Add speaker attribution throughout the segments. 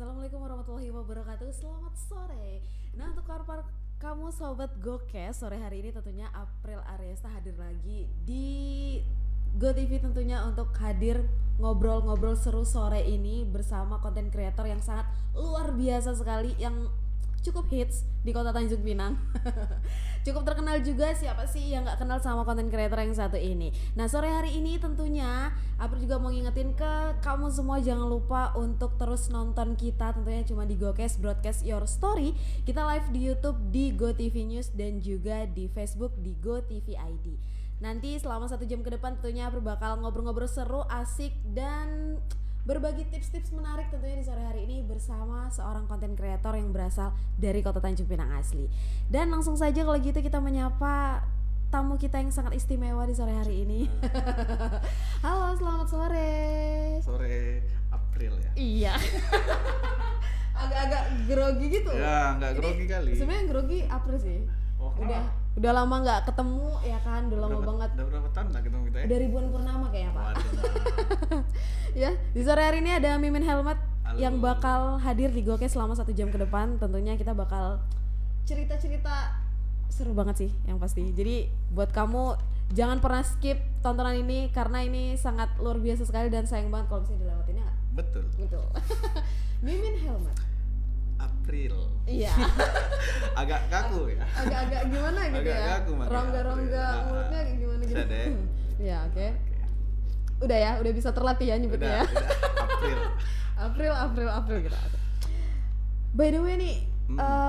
Speaker 1: Assalamualaikum warahmatullahi wabarakatuh. Selamat sore. Nah, untuk kamu sobat Gokes, sore hari ini tentunya April Aryesta hadir lagi di GoTV tentunya untuk hadir ngobrol-ngobrol seru sore ini bersama konten kreator yang sangat luar biasa sekali, yang cukup hits di kota Tanjung Pinang. Cukup terkenal juga, siapa sih yang gak kenal sama konten kreator yang satu ini. Nah, sore hari ini tentunya April juga mau ngingetin ke kamu semua, jangan lupa untuk terus nonton kita tentunya cuma di Gokes Broadcast Your Story. Kita live di YouTube di GoTV News dan juga di Facebook di GoTV ID. Nanti selama 1 jam ke depan tentunya April bakal ngobrol-ngobrol seru, asik, dan berbagi tips-tips menarik tentunya di sore hari ini bersama seorang konten kreator yang berasal dari kota Tanjung Pinang asli. Dan langsung saja kalau gitu kita menyapa tamu kita yang sangat istimewa di sore hari ini. Halo, selamat sore.
Speaker 2: Sore April ya?
Speaker 1: Iya. Agak-agak grogi gitu.
Speaker 2: Ya, nggak grogi kali.
Speaker 1: Sebenarnya grogi April sih.
Speaker 2: Oh,
Speaker 1: Udah lama nggak ketemu ya kan, udah lama banget.
Speaker 2: Udah berapa tahun nggak ketemu kita ya?
Speaker 1: Udah ribuan purnama kayaknya Pak.
Speaker 2: Waduh.
Speaker 1: Ya, di sore hari ini ada Mimin Helmet.
Speaker 2: Halo.
Speaker 1: Yang bakal hadir di Gokes selama 1 jam ke depan. Tentunya kita bakal cerita-cerita seru banget sih yang pasti. Jadi buat kamu jangan pernah skip tontonan ini karena ini sangat luar biasa sekali dan sayang banget kalau misalnya dilewatin ya.
Speaker 2: Betul.
Speaker 1: Betul. Mimin Helmet.
Speaker 2: April.
Speaker 1: Iya.
Speaker 2: Agak kaku ya.
Speaker 1: Agak-agak gimana gitu
Speaker 2: Agak
Speaker 1: ya.
Speaker 2: kaku makanya.
Speaker 1: Rongga-rongga mulutnya kayak gimana gitu.
Speaker 2: Bisa deh.
Speaker 1: Iya, oke. Udah ya, udah bisa terlatih ya nyebutnya ya.
Speaker 2: Udah.
Speaker 1: April gitu. By the way nih,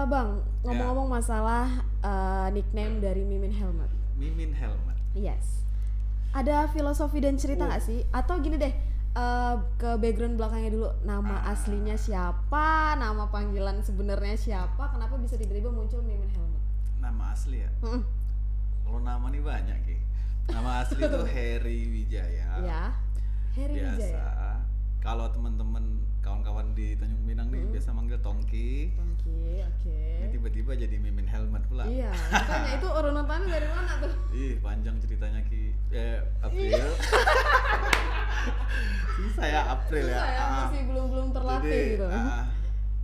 Speaker 1: Bang, ngomong-ngomong masalah nickname dari Mimin Helmet.
Speaker 2: Mimin Helmet.
Speaker 1: Yes. Ada filosofi dan cerita nggak sih? Atau gini deh, ke background belakangnya dulu. Nama aslinya siapa? Nama panggilan sebenarnya siapa? Kenapa bisa tiba-tiba muncul Mimin Helmet?
Speaker 2: Nama asli ya? Kalau nama nih banyak Ki. Nama asli itu Heri Wijaya.
Speaker 1: Ya. Heri
Speaker 2: Biasa.
Speaker 1: Wijaya.
Speaker 2: Kalau teman-teman kawan-kawan di Tanjung Pinang nih biasa manggil Tongki.
Speaker 1: Tongki, oke.
Speaker 2: Ini tiba-tiba jadi Mimin Helmet pula.
Speaker 1: Iya, makanya itu urutannya dari mana tuh?
Speaker 2: Ih, panjang ceritanya Ki. April. Susah ya April ya.
Speaker 1: Susah ya, masih belum terlatih
Speaker 2: Jadi,
Speaker 1: gitu.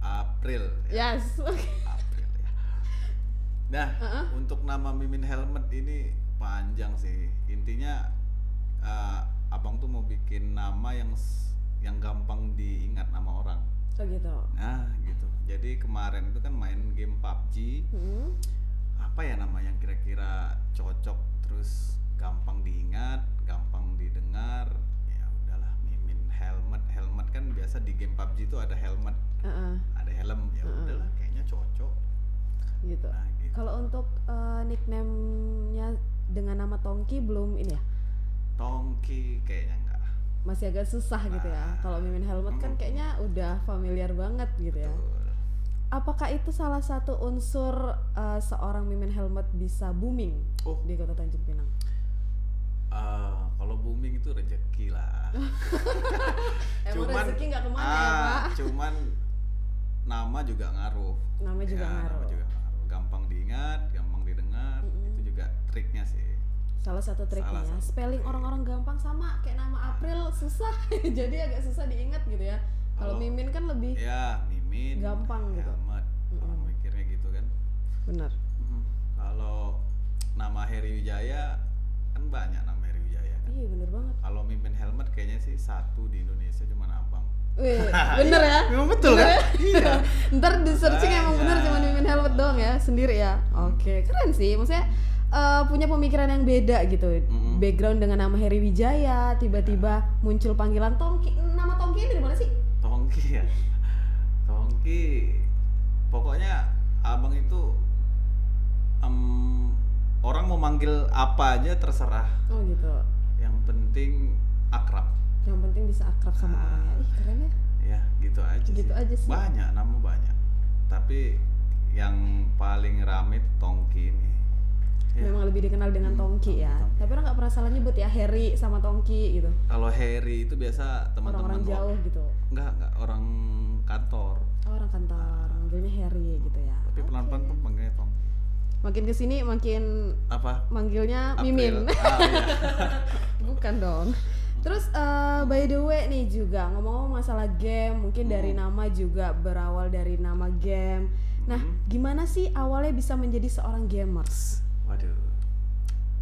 Speaker 2: April. Ya.
Speaker 1: Yes.
Speaker 2: April ya. Nah, untuk nama Mimin Helmet ini panjang sih. Intinya abang tuh mau bikin nama yang gampang diingat nama orang.
Speaker 1: Oh gitu.
Speaker 2: Nah, gitu. Jadi kemarin itu kan main game PUBG. Apa ya nama yang kira-kira cocok terus gampang diingat, gampang didengar. Ya udahlah, Mimin Helmet. Helmet kan biasa di game PUBG itu ada helmet. Ada helm. Ya udahlah, kayaknya cocok.
Speaker 1: Gitu.
Speaker 2: Nah, gitu.
Speaker 1: Kalau untuk nickname-nya dengan nama Tongki belum ini ya?
Speaker 2: Tongki kayaknya enggak.
Speaker 1: Masih agak susah gitu ya. Kalau Mimin Helmet kan kayaknya udah familiar banget gitu ya.
Speaker 2: Betul.
Speaker 1: Apakah itu salah satu unsur seorang Mimin Helmet bisa booming di kota Tanjung Pinang?
Speaker 2: Kalau booming itu rezeki lah.
Speaker 1: Emang rezeki nggak kemana ya Pak?
Speaker 2: Cuman nama juga ngaruh.
Speaker 1: Nama juga ngaruh.
Speaker 2: Gampang diingat, gampang didengar. Itu juga triknya sih.
Speaker 1: Salah satu triknya. Spelling orang-orang gampang sama kayak nama April susah. Jadi agak susah diingat gitu ya. Kalau Mimin kan lebih
Speaker 2: Mimin
Speaker 1: gampang gitu.
Speaker 2: Helmet. Orang mikirnya gitu kan.
Speaker 1: Benar.
Speaker 2: Kalau nama Heri Wijaya kan banyak nama Heri Wijaya kan.
Speaker 1: Iya bener banget.
Speaker 2: Kalau Mimin Helmet kayaknya sih satu di Indonesia cuma abang.
Speaker 1: Wih, bener ya?
Speaker 2: Memang betul kan? Iya.
Speaker 1: Ntar di searching emang bener cuma Mimin Helmet doang ya, sendiri ya. Oke, keren sih. Maksudnya punya pemikiran yang beda gitu. Background dengan nama Heri Wijaya, tiba-tiba muncul panggilan Tongki. Nama Tongki dari mana sih?
Speaker 2: Tongki ya. Tongki. Pokoknya abang itu orang mau manggil apa aja terserah.
Speaker 1: Oh gitu.
Speaker 2: Yang penting akrab.
Speaker 1: Yang penting bisa akrab sama orang ya. Ih, keren ya.
Speaker 2: Ya, gitu aja sih.
Speaker 1: Gitu aja sih.
Speaker 2: Banyak, nama banyak. Tapi yang paling rame itu Tongki ini. Ya.
Speaker 1: Memang lebih dikenal dengan Tongki ya.
Speaker 2: Tongki.
Speaker 1: Tapi orang nggak pernah salah nyebut ya Heri sama Tongki gitu.
Speaker 2: Kalau Heri itu biasa teman-teman
Speaker 1: orang-orang jauh gitu.
Speaker 2: Enggak orang kantor.
Speaker 1: Oh, orang kantor, manggilnya Heri gitu ya.
Speaker 2: Tapi pelan-pelan pun panggilnya Tongki.
Speaker 1: Makin kesini makin
Speaker 2: Apa?
Speaker 1: manggilnya
Speaker 2: April.
Speaker 1: Mimin.
Speaker 2: Iya.
Speaker 1: Bukan dong. Terus by the way nih juga ngomong-ngomong masalah game, mungkin dari nama juga berawal dari nama game. Nah, gimana sih awalnya bisa menjadi seorang gamers?
Speaker 2: Waduh.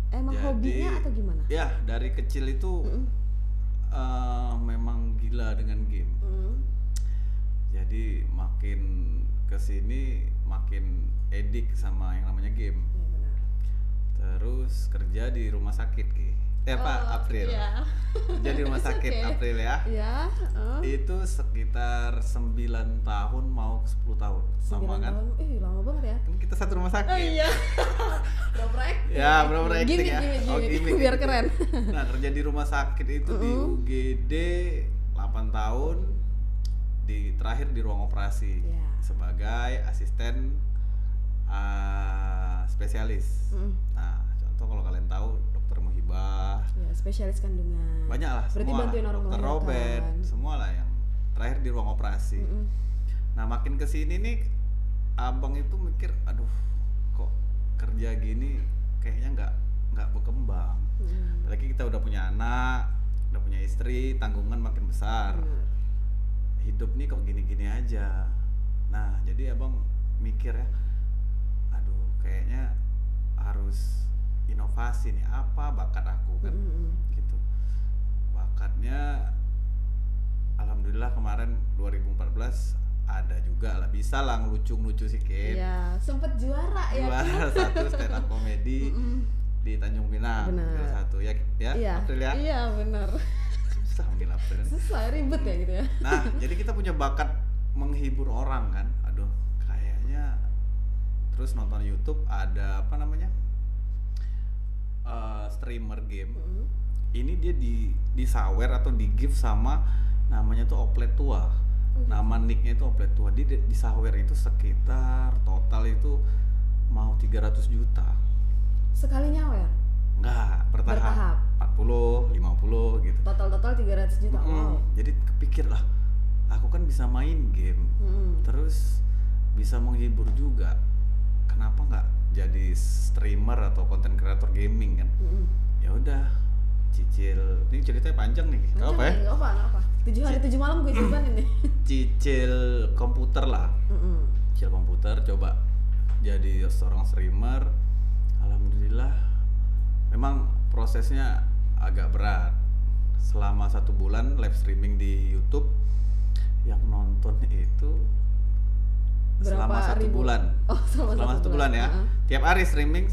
Speaker 1: Emang hobinya atau gimana?
Speaker 2: Ya, dari kecil itu memang gila dengan game. Jadi makin kesini makin edik sama yang namanya game.
Speaker 1: Iya benar.
Speaker 2: Terus kerja di rumah sakit Ki. Pak April.
Speaker 1: Iya.
Speaker 2: Kerja di rumah sakit
Speaker 1: Okay.
Speaker 2: April ya.
Speaker 1: Iya.
Speaker 2: Itu sekitar 9 tahun mau 10 tahun.
Speaker 1: 9
Speaker 2: Lama kan?
Speaker 1: tahun. Lama banget ya.
Speaker 2: Kan kita satu rumah sakit.
Speaker 1: Oh iya. Pura-pura acting.
Speaker 2: Ya, pura-pura acting ya.
Speaker 1: Gimik. Biar keren.
Speaker 2: Nah, kerja di rumah sakit itu di UGD 8 tahun, terakhir di ruang operasi sebagai asisten spesialis. Nah, contoh kalau kalian tahu Dokter Muhibah.
Speaker 1: Ya, spesialis kandungan.
Speaker 2: Banyak lah.
Speaker 1: Berarti
Speaker 2: semua
Speaker 1: bantuin
Speaker 2: lah.
Speaker 1: orang
Speaker 2: Dokter
Speaker 1: melahirkan.
Speaker 2: Robert, semua lah yang terakhir di ruang operasi. Nah, makin kesini nih, abang itu mikir, aduh, kok kerja gini kayaknya nggak berkembang. Apalagi kita udah punya anak, udah punya istri, tanggungan makin besar. Hidup nih kok gini-gini aja. Nah, jadi abang mikir ya, aduh, kayaknya harus inovasi nih, apa bakat aku kan, gitu. Bakatnya, alhamdulillah kemarin 2014 ada juga lah, bisa lah ngelucu sedikit.
Speaker 1: Iya, sempet juara ya.
Speaker 2: Juara 1 stand up comedy di Tanjung Pinang. Juara 1 ya, April ya.
Speaker 1: Iya benar.
Speaker 2: Susah manggil April.
Speaker 1: Susah, ribet ya gitu ya.
Speaker 2: Nah, jadi kita punya bakat menghibur orang kan. Aduh, kayaknya terus nonton YouTube ada apa namanya? Streamer game. Ini dia disawer atau di gift sama namanya tuh Oplet Tua. Nama nicknya itu Oplet Tua. Dia disawer itu sekitar total itu mau 300 juta.
Speaker 1: Sekali nyawer?
Speaker 2: Enggak, bertahap. 40, 50 gitu.
Speaker 1: Total 300 juta. Wow.
Speaker 2: Jadi kepikir lah, aku kan bisa main game, terus bisa menghibur juga. Kenapa nggak jadi streamer atau content creator gaming kan? Ya udah, cicil. Ini ceritanya panjang nih. Gak apa ya?
Speaker 1: Gak apa. 7 hari 7 malam gue simpan ini.
Speaker 2: Cicil komputer lah. Cicil komputer, coba jadi seorang streamer. Alhamdulillah. Memang prosesnya agak berat. Selama 1 bulan live streaming di YouTube, yang nonton itu selama 1 bulan.
Speaker 1: Oh, selama
Speaker 2: 1 bulan ya. Tiap hari streaming.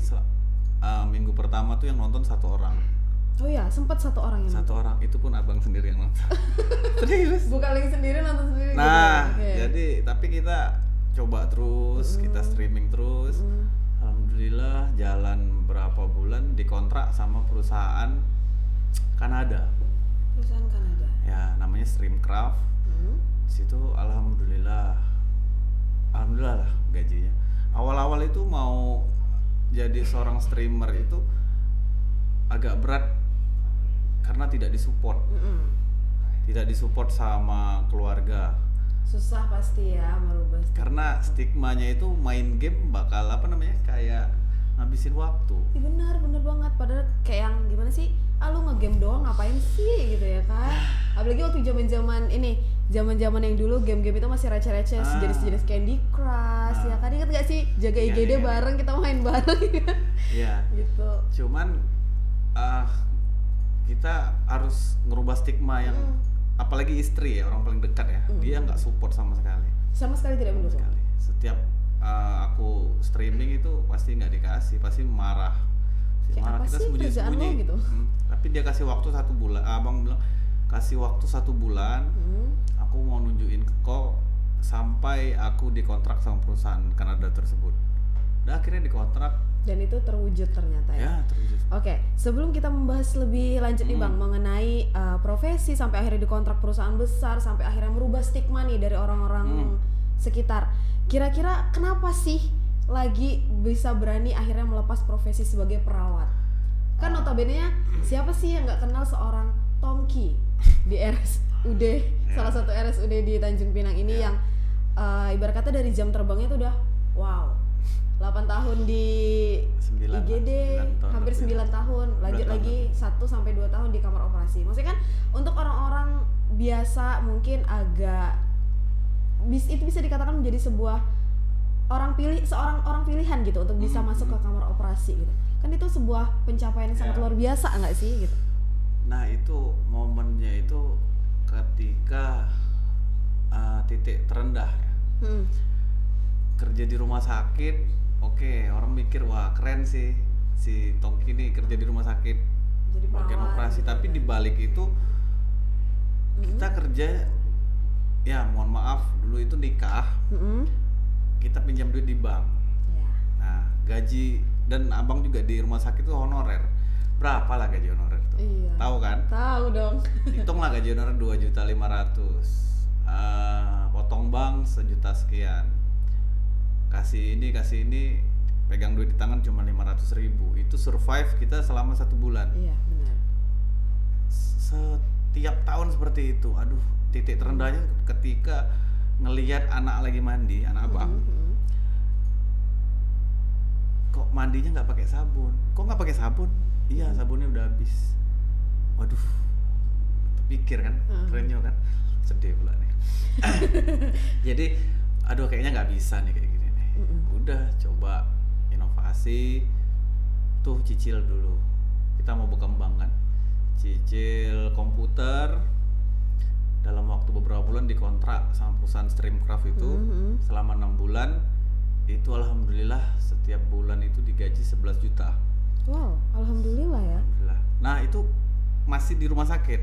Speaker 2: Minggu pertama tuh yang nonton 1 orang.
Speaker 1: Oh ya, sempat 1 orang yang
Speaker 2: 1 orang, itu pun abang sendiri yang nonton. Serius?
Speaker 1: Bukan link sendiri, nonton sendiri.
Speaker 2: Nah,
Speaker 1: gitu. Okay.
Speaker 2: jadi tapi kita coba terus, kita streaming terus. Alhamdulillah jalan berapa bulan dikontrak sama perusahaan Kanada.
Speaker 1: Perusahaan Kanada.
Speaker 2: Ya, namanya Streamcraft. Situ alhamdulillah lah gajinya. Awal-awal itu mau jadi seorang streamer itu agak berat karena tidak disupport. Tidak disupport sama keluarga.
Speaker 1: Susah pasti ya merubah stigma.
Speaker 2: Karena stigmanya itu main game bakal apa namanya, kayak ngabisin waktu.
Speaker 1: Benar banget. Padahal kayak yang gimana sih? Lu ngegame doang ngapain sih gitu ya kan? Apalagi waktu zaman yang dulu game-game itu masih receh-receh, sejenis Candy Crush ya kan? Ingat gak sih jaga IGD bareng, kita main bareng kan?
Speaker 2: Iya.
Speaker 1: Gitu.
Speaker 2: Cuman kita harus ngerubah stigma yang apalagi istri ya, orang paling dekat ya, dia nggak support sama sekali
Speaker 1: tidak mendukung.
Speaker 2: Setiap aku streaming itu pasti nggak dikasih, pasti marah kita sembunyi-sembunyi
Speaker 1: gitu.
Speaker 2: Tapi dia kasih waktu 1 bulan. Abang bilang kasih waktu 1 bulan, aku mau nunjukin ke kau sampai aku dikontrak sama perusahaan Kanada tersebut. Dan akhirnya dikontrak.
Speaker 1: Dan itu terwujud ternyata ya.
Speaker 2: Ya, terwujud.
Speaker 1: Oke, sebelum kita membahas lebih lanjut nih Bang mengenai profesi sampai akhirnya dikontrak perusahaan besar, sampai akhirnya merubah stigma nih dari orang-orang sekitar. Kira-kira kenapa sih lagi bisa berani akhirnya melepas profesi sebagai perawat? Kan notabene-nya siapa sih yang nggak kenal seorang Tongki di RSUD, salah satu RSUD di Tanjung Pinang ini yang ibarat kata dari jam terbangnya itu udah wow. 8 tahun di
Speaker 2: 9
Speaker 1: IGD, hampir 9 tahun, lanjut lagi 1-2 tahun di kamar operasi. Maksudnya kan untuk orang-orang biasa mungkin agak itu bisa dikatakan menjadi seorang orang pilihan gitu untuk bisa masuk ke kamar operasi gitu. Kan itu sebuah pencapaian yang sangat luar biasa nggak sih gitu.
Speaker 2: Nah itu momennya itu ketika titik terendah ya. Kerja di rumah sakit, oke, orang mikir wah keren sih si Tongki nih kerja di rumah sakit
Speaker 1: Jadi
Speaker 2: bagian operasi, tapi di balik itu kita kerja, ya mohon maaf dulu itu nikah, kita pinjam duit di bank. Nah gaji, dan abang juga di rumah sakit itu honorer. Berapa lah gaji honorer tuh?
Speaker 1: Iya.
Speaker 2: Tahu kan?
Speaker 1: Tahu dong.
Speaker 2: Hitunglah gaji honorer 2.500.000. Potong bank 1 juta sekian. Kasih ini, pegang duit di tangan cuma 500.000. Itu survive kita selama 1 bulan.
Speaker 1: Iya, benar.
Speaker 2: Setiap tahun seperti itu. Aduh, titik terendahnya ketika ngelihat anak lagi mandi, anak abang. Kok mandinya nggak pakai sabun? Kok nggak pakai sabun? Iya, sabunnya udah habis. Waduh, pikir kan, kerennya kan, sedih pula nih. Jadi, aduh kayaknya nggak bisa nih kayak gini nih. Udah coba inovasi, tuh cicil dulu. Kita mau berkembang kan, cicil komputer. Dalam waktu beberapa bulan dikontrak sama perusahaan Streamcraft itu selama 6 bulan. Itu alhamdulillah setiap bulan itu digaji 11 juta.
Speaker 1: Wow, alhamdulillah ya.
Speaker 2: Alhamdulillah. Nah itu masih di rumah sakit.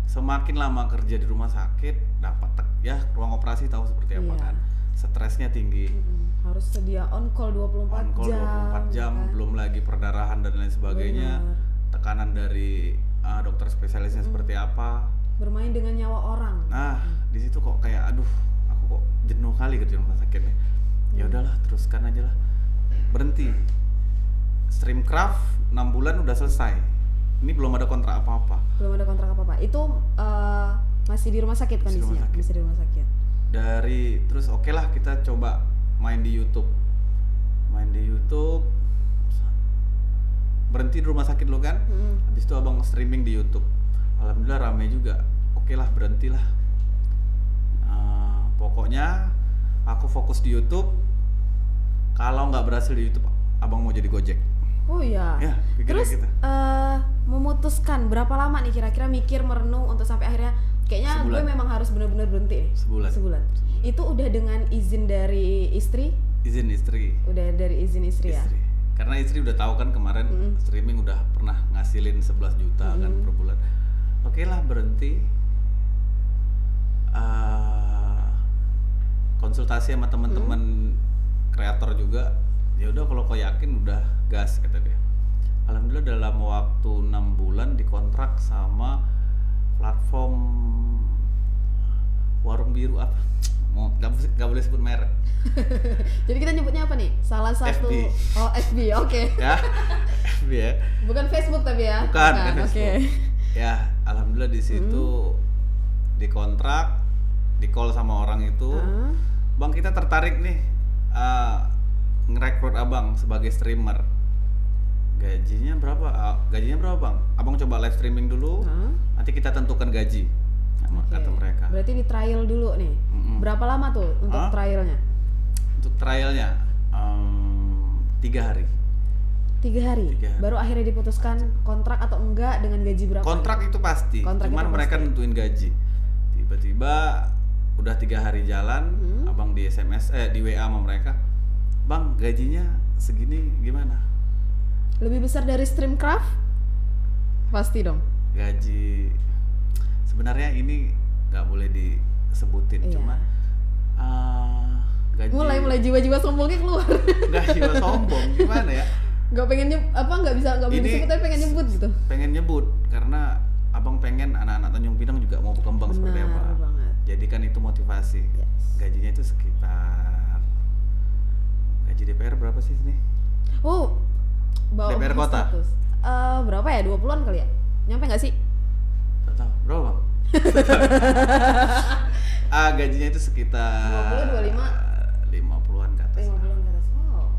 Speaker 2: Semakin lama kerja di rumah sakit, dapat ya ruang operasi tahu seperti apa kan. Stresnya tinggi.
Speaker 1: Harus sedia on call 24
Speaker 2: on call
Speaker 1: jam.
Speaker 2: 24 jam,
Speaker 1: kan?
Speaker 2: belum lagi perdarahan dan lain sebagainya. Tekanan dari dokter spesialisnya seperti apa.
Speaker 1: Bermain dengan nyawa orang.
Speaker 2: Nah, di situ kok kayak aduh, aku kok jenuh kali kerja di rumah sakit nih. Ya udahlah, teruskan aja lah. Berhenti. Streamcraft 6 bulan udah selesai. Ini belum ada kontrak apa-apa.
Speaker 1: Belum ada kontrak apa-apa. Itu masih di rumah sakit kondisinya. Masih di rumah sakit.
Speaker 2: Dari terus oke lah kita coba main di YouTube. Berhenti di rumah sakit lo kan. Habis itu abang streaming di YouTube. Alhamdulillah rame juga. Oke lah, berhentilah. Pokoknya aku fokus di YouTube. Kalau nggak berhasil di YouTube, abang mau jadi Gojek.
Speaker 1: Oh iya.
Speaker 2: Ya,
Speaker 1: terus
Speaker 2: gitu.
Speaker 1: Memutuskan berapa lama nih kira-kira mikir merenung untuk sampai akhirnya kayaknya gue memang harus benar-benar berhenti nih.
Speaker 2: Sebulan.
Speaker 1: Itu udah dengan izin dari istri?
Speaker 2: Izin istri.
Speaker 1: Udah dari izin istri ya.
Speaker 2: Karena istri udah tahu kan kemarin streaming udah pernah ngasilin 11 juta kan per bulan. Oke lah, berhenti. Konsultasi sama teman-teman kreator juga. Ya udah kalau kau yakin udah gas kata dia. Alhamdulillah dalam waktu 6 bulan dikontrak sama platform warung biru apa? Nggak boleh sebut merek.
Speaker 1: Jadi kita nyebutnya apa nih? Salah satu
Speaker 2: FB.
Speaker 1: Oh, FB, oke.
Speaker 2: Ya, FB ya.
Speaker 1: Bukan Facebook tapi ya?
Speaker 2: Bukan Facebook.
Speaker 1: Okay.
Speaker 2: Ya, alhamdulillah di situ dikontrak, di call sama orang itu. Bang, kita tertarik nih ngerekrut abang sebagai streamer. Gajinya berapa? Gajinya berapa bang? Abang coba live streaming dulu, nanti kita tentukan gaji. Kata mereka.
Speaker 1: Berarti di trial dulu nih. Berapa lama tuh untuk trialnya?
Speaker 2: Untuk trialnya 3 hari.
Speaker 1: 3 hari? Baru akhirnya diputuskan kontrak atau enggak dengan gaji berapa?
Speaker 2: Kontrak itu pasti, cuman mereka nentuin gaji. Tiba-tiba udah 3 hari jalan, abang di SMS, di WA sama mereka, bang gajinya segini gimana?
Speaker 1: Lebih besar dari Streamcraft? Pasti dong.
Speaker 2: Gaji sebenarnya ini nggak boleh disebutin, cuma gaji.
Speaker 1: Mulai jiwa-jiwa sombongnya keluar.
Speaker 2: Nggak jiwa sombong, gimana ya?
Speaker 1: Nggak pengen nggak boleh disebut tapi pengen nyebut gitu.
Speaker 2: Pengen nyebut karena abang pengen anak-anak Tanjung Pinang juga mau berkembang seperti apa.
Speaker 1: Banget.
Speaker 2: Jadi kan itu motivasi. Gajinya itu sekitar gaji DPR berapa sih ini?
Speaker 1: Oh,
Speaker 2: DPR kota.
Speaker 1: Berapa ya? 20-an kali ya? Nyampe nggak sih?
Speaker 2: Tak tahu. Berapa bang? Gajinya itu sekitar
Speaker 1: 20, 25
Speaker 2: 50-an ke atas.
Speaker 1: 50-an ke atas. Wow.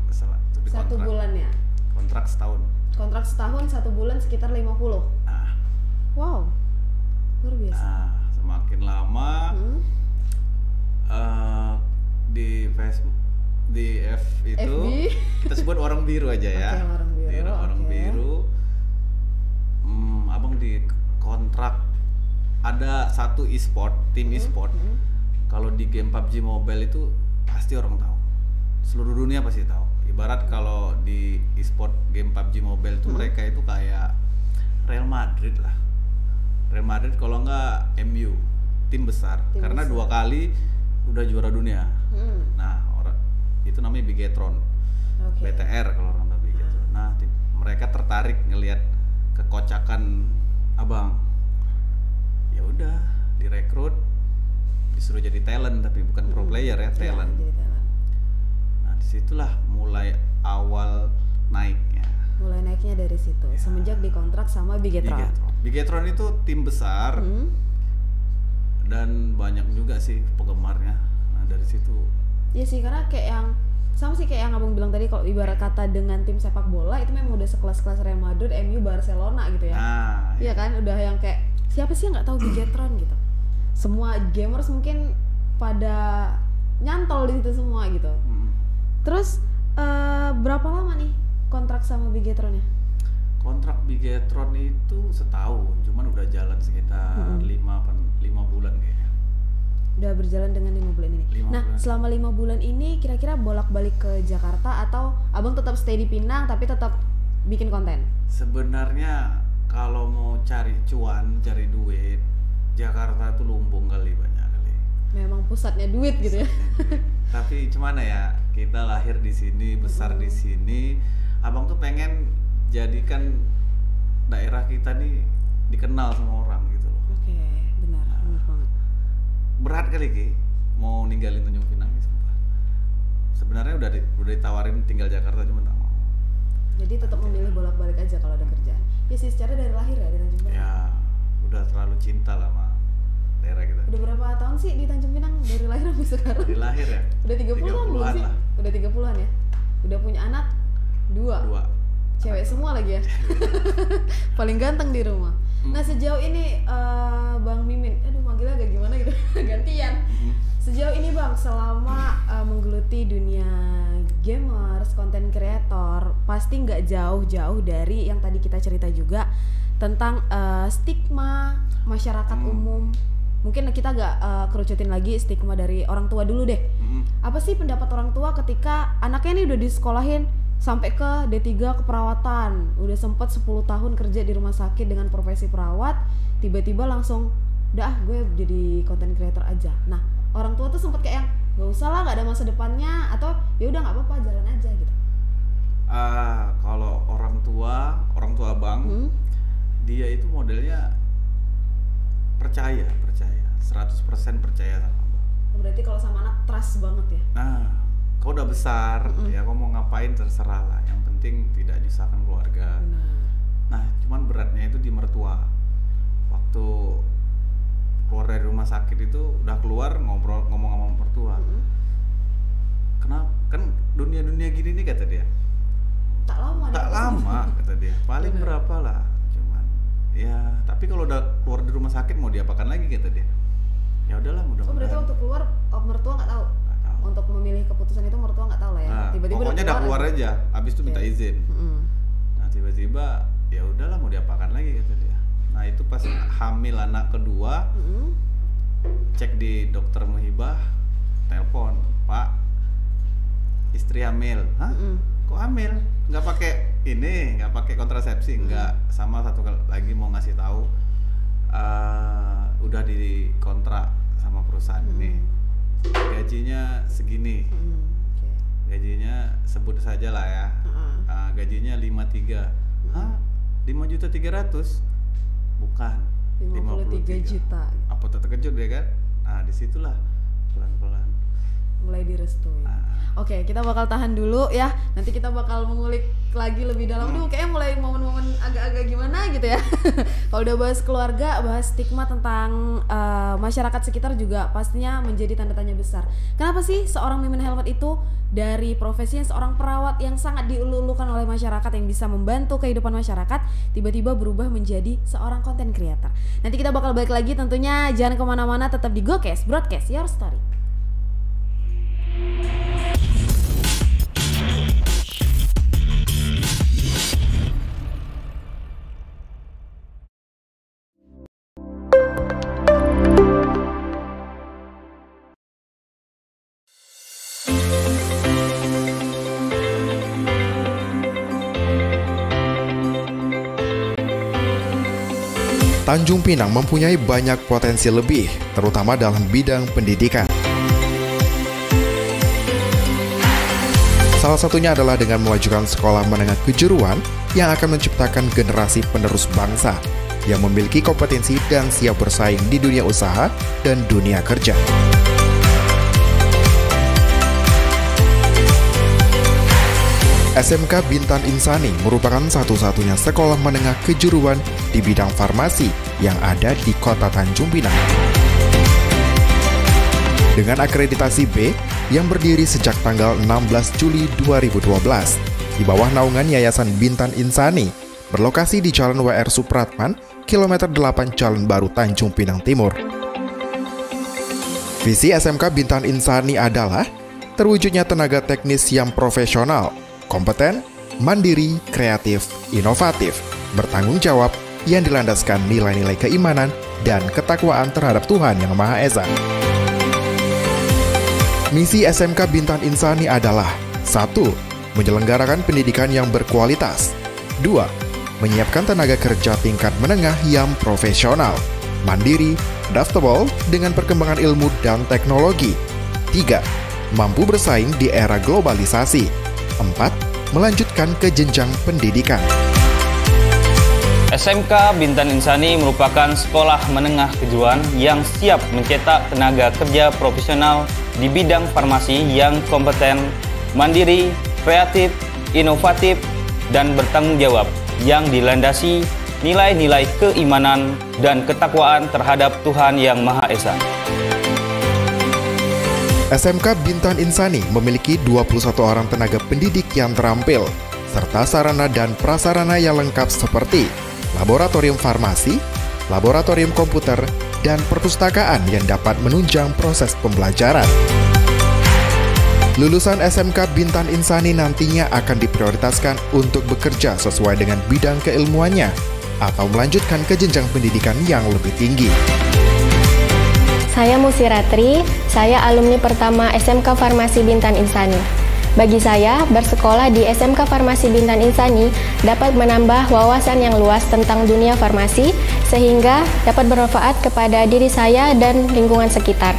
Speaker 1: Satu bulan ya?
Speaker 2: Kontrak setahun.
Speaker 1: Kontrak setahun, 1 bulan sekitar 50.
Speaker 2: Nah,
Speaker 1: Wow, luar biasa.
Speaker 2: nah semakin lama di Facebook, di F itu
Speaker 1: FB.
Speaker 2: kita sebut orang biru aja ya.
Speaker 1: Oke, orang biru,
Speaker 2: Di orang
Speaker 1: oke.
Speaker 2: biru. Abang di kontrak ada satu e-sport, tim e-sport. Kalau di game PUBG Mobile itu pasti orang tahu. Seluruh dunia pasti tahu. Ibarat kalau di e-sport game PUBG Mobile itu mereka itu kayak Real Madrid lah. Real Madrid kalau enggak MU, tim besar. Karena 2 kali udah juara dunia. Nah, itu namanya Bigetron.
Speaker 1: Oke.
Speaker 2: BTR kalau orang tahu Bigetron. Nah, mereka tertarik ngelihat kekocakan abang. Ya udah, direkrut, disuruh jadi talent tapi bukan pro player ya, talent.
Speaker 1: Jadi talent.
Speaker 2: Nah, disitulah mulai awal naiknya.
Speaker 1: Mulai naiknya dari situ. Semenjak dikontrak sama Bigetron.
Speaker 2: Bigetron itu tim besar dan banyak juga sih penggemarnya. Nah, dari situ.
Speaker 1: Iya sih, karena kayak yang sama sih kayak yang abang bilang tadi, kalau ibarat kata dengan tim sepak bola itu memang udah sekelas-kelas Real Madrid, MU, Barcelona gitu ya.
Speaker 2: Nah,
Speaker 1: Iya kan, udah yang kayak siapa sih yang nggak tahu Bigetron gitu. Semua gamers mungkin pada nyantol di situ semua gitu. Terus berapa lama nih kontrak sama Bigetronnya?
Speaker 2: kontrak Bigetron itu setahun, cuman udah jalan sekitar 5 bulan kayaknya.
Speaker 1: Udah berjalan dengan 5 bulan ini.
Speaker 2: 5
Speaker 1: Nah,
Speaker 2: bulan.
Speaker 1: selama 5 bulan ini kira-kira bolak-balik ke Jakarta atau abang tetap stay di Pinang tapi tetap bikin konten?
Speaker 2: Sebenarnya kalau mau cari cuan, cari duit, Jakarta tuh lumbung kali, banyak kali.
Speaker 1: Memang pusatnya duit gitu ya.
Speaker 2: Tapi gimana ya, kita lahir di sini, besar di sini. Abang tuh pengen jadikan daerah kita nih dikenal sama orang gitu loh.
Speaker 1: Oke, benar banget.
Speaker 2: Berat kali Ki mau ninggalin Tanjung Pinang nih, sumpah. Sebenarnya udah ditawarin tinggal Jakarta, cuma tak mau.
Speaker 1: Jadi tetap memilih bolak-balik aja kalau ada kerjaan. Ya sih, secara dari lahir ya di Tanjung Pinang.
Speaker 2: Ya udah terlalu cinta lah sama daerah kita.
Speaker 1: Udah berapa tahun sih di Tanjung Pinang dari lahir sampai sekarang?
Speaker 2: Dari lahir ya.
Speaker 1: Udah 30 tahun belum
Speaker 2: 30-an
Speaker 1: sih?
Speaker 2: lah.
Speaker 1: Udah 30-an ya? Udah punya anak 2. Cewek semua lagi ya. Paling ganteng di rumah. Nah, sejauh ini Bang Mimin, aduh manggilnya agak gimana gitu. Gantian. Sejauh ini Bang, selama menggeluti dunia gamers, content creator, pasti nggak jauh-jauh dari yang tadi kita cerita juga tentang stigma masyarakat umum. Mungkin kita agak kerucutin lagi stigma dari orang tua dulu deh. Apa sih pendapat orang tua ketika anaknya ini udah disekolahin sampai ke D3 keperawatan, udah sempet 10 tahun kerja di rumah sakit dengan profesi perawat, tiba-tiba langsung dah gue jadi content creator aja. Nah, orang tua tuh sempet kayak yang nggak usah lah, nggak ada masa depannya, atau ya udah nggak apa-apa, jalan aja gitu.
Speaker 2: Kalau orang tua abang, dia itu modelnya percaya 100% percaya sama abang.
Speaker 1: Berarti kalau sama anak trust banget ya.
Speaker 2: Nah, kau udah besar, ya kau mau ngapain terserah lah. Yang penting tidak nyusahkan keluarga.
Speaker 1: Benar.
Speaker 2: Nah, cuman beratnya itu di mertua. Waktu keluar dari rumah sakit itu udah keluar ngomong sama mertua. Kenapa? Kan dunia gini nih kata dia.
Speaker 1: Tak lama
Speaker 2: Kata dia. Paling berapa lah? Cuman ya, tapi kalau udah keluar dari rumah sakit mau diapakan lagi kata dia. Ya udahlah, mudah-mudahan.
Speaker 1: Oh, berarti waktu keluar mertua nggak tahu? Untuk memilih keputusan itu mertua nggak tahu lah ya.
Speaker 2: Nah,
Speaker 1: Tiba-tiba
Speaker 2: pokoknya udah keluar aja. Habis itu minta izin. Nah, tiba-tiba ya udahlah mau diapakan lagi kata dia. Nah, itu pas hamil anak kedua, cek di dokter Muhibah, telepon, Pak, istri hamil. Hah? Kok hamil? Nggak pakai ini, nggak pakai kontrasepsi, nggak. Sama satu lagi mau ngasih tahu, udah dikontrak sama perusahaan ini, gajinya segini. Gajinya sebut saja lah ya, gajinya 53. Hah? 5.300.000? Bukan,
Speaker 1: 53 juta.
Speaker 2: Apa tak terkejut ya kan? Nah, disitulah pelan-pelan
Speaker 1: mulai direstui. Oke, kita bakal tahan dulu ya. Nanti kita bakal mengulik lagi lebih dalam. Duh, kayaknya mulai momen-momen agak-agak gimana gitu ya. Kalau udah bahas keluarga, bahas stigma tentang masyarakat sekitar juga pastinya menjadi tanda tanya besar. Kenapa sih seorang Mimin Helmet itu dari profesinya seorang perawat yang sangat diulu-ulukan oleh masyarakat, yang bisa membantu kehidupan masyarakat, tiba-tiba berubah menjadi seorang content creator? Nanti kita bakal balik lagi tentunya, jangan kemana-mana, tetap di GoCast, Broadcast Your Story.
Speaker 3: Tanjung Pinang mempunyai banyak potensi lebih, terutama dalam bidang pendidikan. Salah satunya adalah dengan memajukan sekolah menengah kejuruan yang akan menciptakan generasi penerus bangsa yang memiliki kompetensi dan siap bersaing di dunia usaha dan dunia kerja. SMK Bintan Insani merupakan satu-satunya sekolah menengah kejuruan di bidang farmasi yang ada di Kota Tanjung Pinang. Dengan akreditasi B yang berdiri sejak tanggal 16 Juli 2012 di bawah naungan Yayasan Bintan Insani, berlokasi di Jalan WR Supratman, kilometer 8 Jalan Baru Tanjung Pinang Timur. Visi SMK Bintan Insani adalah terwujudnya tenaga teknis yang profesional, kompeten, mandiri, kreatif, inovatif, bertanggung jawab, yang dilandaskan nilai-nilai keimanan dan ketakwaan terhadap Tuhan Yang Maha Esa. Misi SMK Bintan Insani adalah 1. Menyelenggarakan pendidikan yang berkualitas. 2. Menyiapkan tenaga kerja tingkat menengah yang profesional, mandiri, adaptable dengan perkembangan ilmu dan teknologi. 3. Mampu bersaing di era globalisasi. 4. Melanjutkan ke jenjang pendidikan.
Speaker 4: SMK Bintan Insani merupakan sekolah menengah kejuruan yang siap mencetak tenaga kerja profesional di bidang farmasi yang kompeten, mandiri, kreatif, inovatif, dan bertanggung jawab, yang dilandasi nilai-nilai keimanan dan ketakwaan terhadap Tuhan Yang Maha Esa.
Speaker 3: SMK Bintan Insani memiliki 21 orang tenaga pendidik yang terampil, serta sarana dan prasarana yang lengkap seperti laboratorium farmasi, laboratorium komputer, dan perpustakaan yang dapat menunjang proses pembelajaran. Lulusan SMK Bintan Insani nantinya akan diprioritaskan untuk bekerja sesuai dengan bidang keilmuannya atau melanjutkan ke jenjang pendidikan yang lebih tinggi.
Speaker 5: Saya Musiratri, saya alumni pertama SMK Farmasi Bintan Insani. Bagi saya, bersekolah di SMK Farmasi Bintan Insani dapat menambah wawasan yang luas tentang dunia farmasi, sehingga dapat bermanfaat kepada diri saya dan lingkungan sekitar.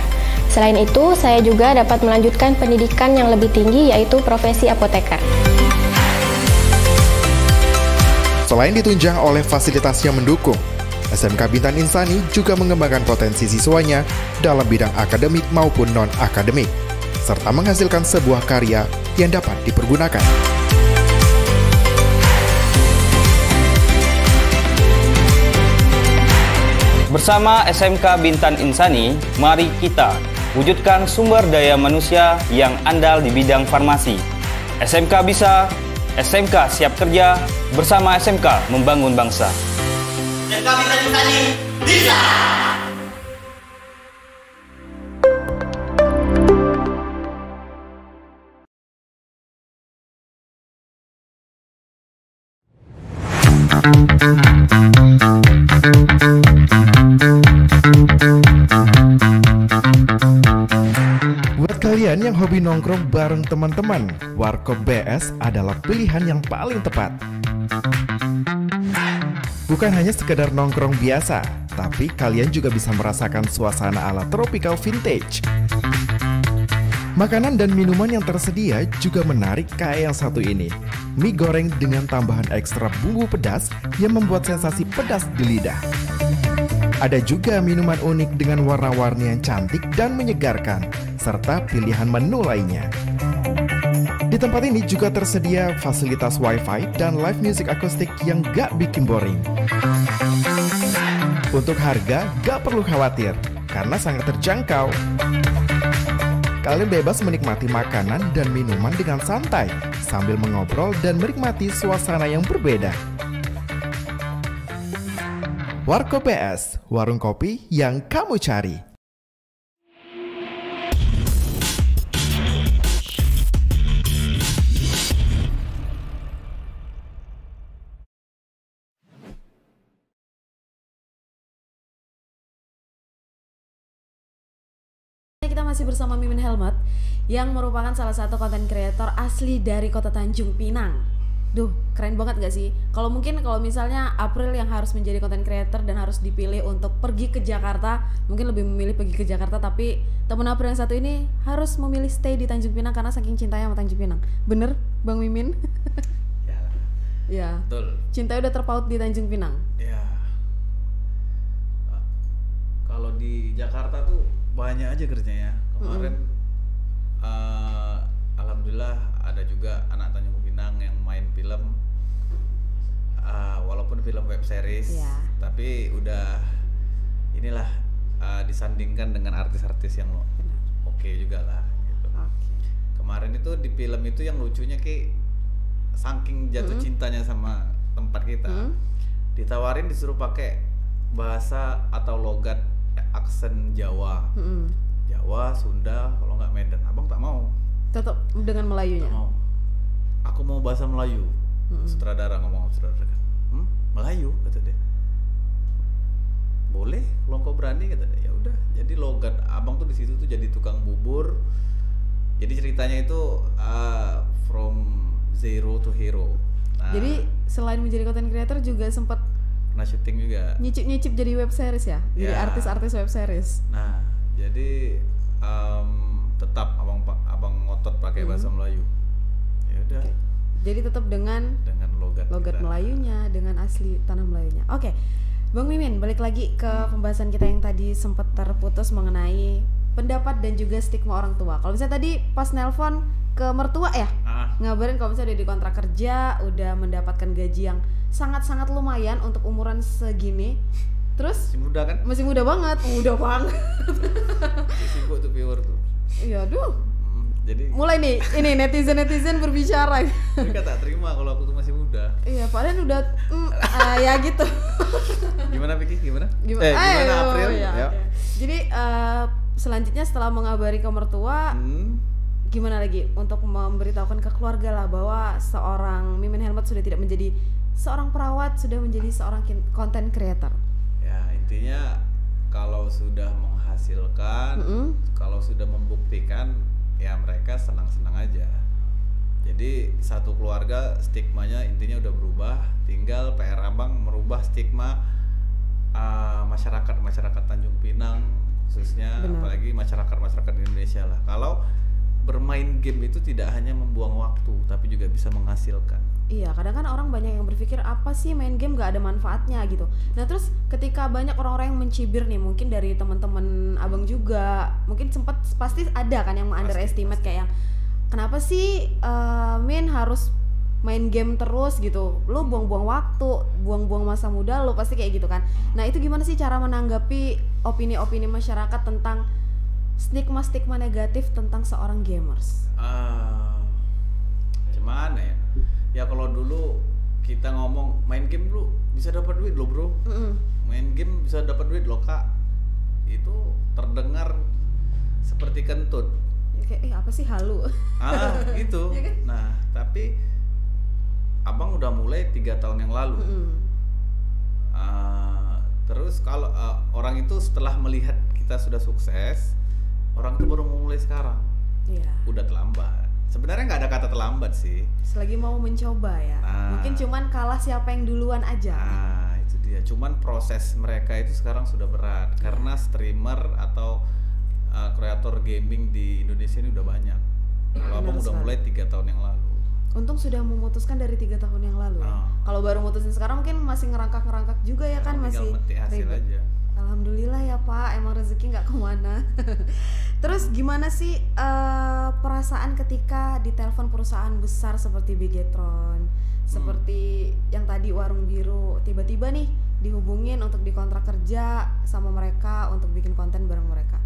Speaker 5: Selain itu, saya juga dapat melanjutkan pendidikan yang lebih tinggi, yaitu profesi apoteker.
Speaker 3: Selain ditunjang oleh fasilitas yang mendukung, SMK Bintan Insani juga mengembangkan potensi siswanya dalam bidang akademik maupun non-akademik, serta menghasilkan sebuah karya yang dapat dipergunakan.
Speaker 4: Bersama SMK Bintan Insani, mari kita wujudkan sumber daya manusia yang andal di bidang farmasi. SMK bisa, SMK siap kerja, bersama SMK membangun bangsa.
Speaker 6: SMK Bintan Insani bisa!
Speaker 3: Buat kalian yang hobi nongkrong bareng teman-teman, Warkop BS adalah pilihan yang paling tepat. Bukan hanya sekedar nongkrong biasa, tapi kalian juga bisa merasakan suasana ala tropical vintage. Makanan dan minuman yang tersedia juga menarik kayak yang satu ini. Mie goreng dengan tambahan ekstra bumbu pedas yang membuat sensasi pedas di lidah. Ada juga minuman unik dengan warna-warni yang cantik dan menyegarkan, serta pilihan menu lainnya. Di tempat ini juga tersedia fasilitas Wi-Fi dan live music akustik yang gak bikin boring. Untuk harga, gak perlu khawatir. karena sangat terjangkau. Kalian bebas menikmati makanan dan minuman dengan santai sambil mengobrol dan menikmati suasana yang berbeda. Warko PS, warung kopi yang kamu cari.
Speaker 1: Kita masih bersama Mimin Helmet yang merupakan salah satu konten kreator asli dari kota Tanjung Pinang. Duh, keren banget gak sih? Kalau misalnya April yang harus menjadi konten kreator dan harus dipilih untuk pergi ke Jakarta, mungkin lebih memilih pergi ke Jakarta, tapi temen April yang satu ini harus memilih stay di Tanjung Pinang karena saking cintanya sama Tanjung Pinang. Bener, Bang Mimin? Ya.
Speaker 2: Betul.
Speaker 1: Cintanya udah terpaut di Tanjung Pinang.
Speaker 2: Ya. Kalau di Jakarta tuh banyak aja kerjanya. Kemarin alhamdulillah ada juga anak Tanjung Pinang yang main film, walaupun film web series, tapi udah inilah disandingkan dengan artis-artis yang oke juga lah gitu. Kemarin itu di film itu yang lucunya saking jatuh cintanya sama tempat kita, ditawarin disuruh pakai bahasa atau logat aksen Jawa, Jawa, Sunda, kalau nggak Medan. Abang tak mau.
Speaker 1: Tetap dengan Melayunya.
Speaker 2: Tak mau. Aku mau bahasa Melayu. Sutradara ngomong sama sutradara kan. Melayu kata dia. Boleh, kalau kau berani kata dia. Ya udah. Jadi logat abang tuh di situ tuh jadi tukang bubur. Jadi ceritanya itu from zero to hero. Nah,
Speaker 1: jadi selain menjadi content creator juga sempat
Speaker 2: pernah syuting juga.
Speaker 1: Nyicip jadi web series ya? Jadi artis-artis web series.
Speaker 2: Nah, jadi tetap abang ngotot pakai bahasa Melayu. Ya udah.
Speaker 1: Okay. Jadi tetap dengan
Speaker 2: logat
Speaker 1: Melayunya, dengan asli tanah Melayunya. Oke. Bang Mimin, balik lagi ke pembahasan kita yang tadi sempat terputus mengenai pendapat dan juga stigma orang tua. Kalau misalnya tadi pas nelpon ke mertua ya, ngabarin kalau misalnya udah di kontrak kerja, udah mendapatkan gaji yang sangat-sangat lumayan untuk umuran segini. Terus
Speaker 2: masih muda kan?
Speaker 1: Masih muda banget.
Speaker 2: Masih sibuk tuh viewer tuh.
Speaker 1: Iya, aduh.
Speaker 2: Jadi
Speaker 1: mulai nih, ini netizen berbicara.
Speaker 2: Mereka tak terima kalau aku tuh masih muda.
Speaker 1: Iya, padahal udah ya gitu.
Speaker 2: Gimana Vicky? Gimana April?
Speaker 1: Ya. Okay. Jadi selanjutnya setelah mengabari ke mertua, gimana lagi untuk memberitahukan ke keluarga lah bahwa seorang Mimin Helmet sudah tidak menjadi seorang perawat, sudah menjadi seorang content creator.
Speaker 2: Ya, intinya kalau sudah menghasilkan, kalau sudah membuktikan, ya mereka senang-senang aja. Jadi satu keluarga stigmanya intinya udah berubah, tinggal PR abang merubah stigma masyarakat Tanjung Pinang khususnya. Benar. Apalagi masyarakat Indonesia lah. Kalau bermain game itu tidak hanya membuang waktu, tapi juga bisa menghasilkan.
Speaker 1: Iya, kadang kan orang banyak yang berpikir apa sih main game gak ada manfaatnya gitu. Nah terus ketika banyak orang-orang yang mencibir nih, mungkin dari teman-teman abang juga, mungkin pasti ada kan yang underestimate kayak yang kenapa sih Min harus main game terus gitu, lu buang-buang waktu, buang-buang masa muda lu, pasti kayak gitu kan. Nah itu gimana sih cara menanggapi opini-opini masyarakat tentang stigma negatif tentang seorang gamers?
Speaker 2: Gimana ya? Ya kalau dulu kita ngomong main game lu bisa dapat duit loh bro, main game bisa dapat duit loh kak, itu terdengar seperti kentut.
Speaker 1: Kayak apa sih halu?
Speaker 2: Gitu. Ya kan? Nah tapi abang udah mulai 3 tahun yang lalu. Terus kalau orang itu setelah melihat kita sudah sukses, orang itu baru mulai sekarang.
Speaker 1: Iya.
Speaker 2: Udah terlambat. Sebenarnya nggak ada kata terlambat sih.
Speaker 1: Selagi mau mencoba ya. Mungkin cuman kalah siapa yang duluan aja.
Speaker 2: Itu dia. Cuman proses mereka itu sekarang sudah berat karena streamer atau kreator gaming di Indonesia ini udah banyak. Kalau abang udah mulai 3 tahun yang lalu.
Speaker 1: Untung sudah memutuskan dari 3 tahun yang lalu. Kalau baru mutusin sekarang mungkin masih ngerangkak juga ya kan, masih
Speaker 2: hasil aja.
Speaker 1: Alhamdulillah ya Pak, emang rezeki nggak kemana. Terus gimana sih perasaan ketika ditelepon perusahaan besar seperti Bigetron, seperti yang tadi Warung Biru, tiba-tiba nih dihubungin untuk dikontrak kerja sama mereka untuk bikin konten bareng mereka.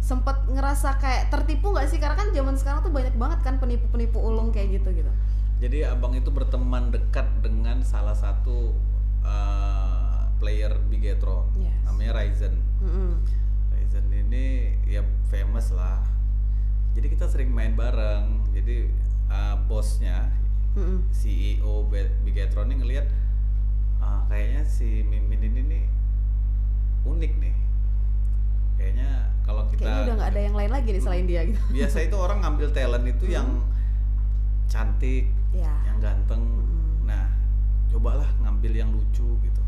Speaker 1: Sempet ngerasa kayak tertipu nggak sih? Karena kan zaman sekarang tuh banyak banget kan penipu-penipu ulung kayak gitu.
Speaker 2: Jadi abang itu berteman dekat dengan salah satu player Bigetron, namanya Ryzen. Ryzen ini ya famous lah. Jadi kita sering main bareng. Jadi bosnya, CEO Bigetron ini ngelihat kayaknya si Mimin ini nih unik nih. Kayaknya kalau kita
Speaker 1: kayaknya udah nggak ada yang lain lagi nih selain dia gitu.
Speaker 2: Biasa itu orang ngambil talent itu yang cantik, yang ganteng. Nah, cobalah ngambil yang lucu gitu.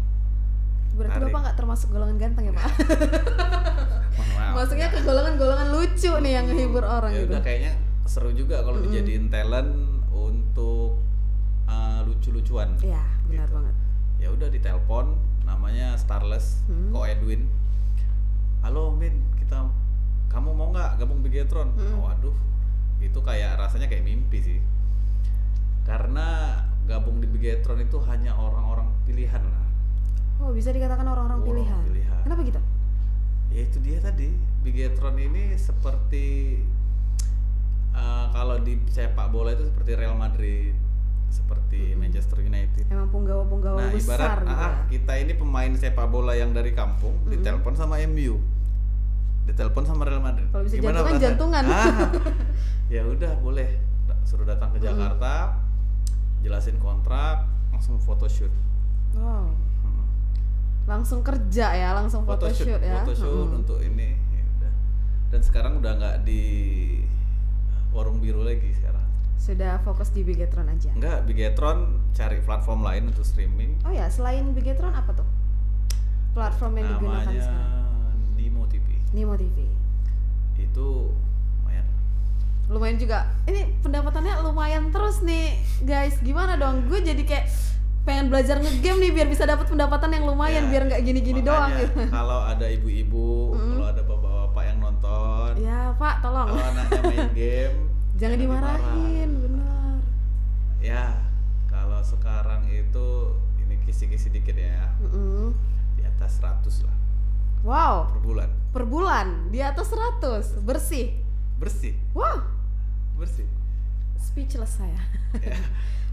Speaker 1: Berarti Bapak nggak termasuk golongan ganteng ya Pak? Maksudnya ke golongan lucu nih yang ngehibur orang
Speaker 2: ya
Speaker 1: gitu.
Speaker 2: Udah kayaknya seru juga kalau dijadiin talent untuk lucu-lucuan.
Speaker 1: Iya, benar
Speaker 2: gitu.
Speaker 1: banget.
Speaker 2: Ya udah ditelepon, namanya Starless, Ko Edwin. Halo Min, kamu mau nggak gabung Bigetron? Waduh, itu kayak rasanya kayak mimpi sih. Karena gabung di Bigetron itu hanya orang-orang pilihan lah.
Speaker 1: Oh, bisa dikatakan orang-orang pilihan. Kenapa gitu?
Speaker 2: Ya itu dia tadi, Bigetron ini seperti kalau di sepak bola itu seperti Real Madrid, seperti Manchester United.
Speaker 1: Emang punggawa-punggawa besar
Speaker 2: gitu. Nah, ibarat kita ini pemain sepak bola yang dari kampung, ditelepon sama MU, ditelepon sama Real Madrid.
Speaker 1: Kalau bisa
Speaker 2: gimana
Speaker 1: jantungan.
Speaker 2: Ya udah boleh, suruh datang ke Jakarta, jelasin kontrak, langsung photoshoot.
Speaker 1: Wow. Langsung kerja ya, langsung photoshoot ya.
Speaker 2: Photoshoot untuk ini. Ya udah. Dan sekarang udah nggak di warung biru lagi sekarang.
Speaker 1: Sudah fokus di Bigetron aja.
Speaker 2: Enggak, Bigetron cari platform lain untuk streaming.
Speaker 1: Oh ya, selain Bigetron apa tuh? Platform yang digunakan sekarang?
Speaker 2: Namanya Nimo TV.
Speaker 1: Nimo TV.
Speaker 2: Itu
Speaker 1: lumayan juga. Ini pendapatannya lumayan terus nih, guys. Gimana dong? Gue jadi kayak pengen belajar ngegame nih biar bisa dapat pendapatan yang lumayan, biar nggak gini-gini doang gitu.
Speaker 2: Kalau ada ibu-ibu, kalau ada bapak-bapak yang nonton,
Speaker 1: ya Pak, tolong.
Speaker 2: Kalau anaknya main game,
Speaker 1: jangan dimarahin, benar.
Speaker 2: Ya, kalau sekarang itu ini kisi-kisi dikit ya, di atas 100 lah.
Speaker 1: Wow.
Speaker 2: Per bulan
Speaker 1: di atas 100, bersih. Wow.
Speaker 2: Bersih.
Speaker 1: Speechless saya.
Speaker 2: Ya,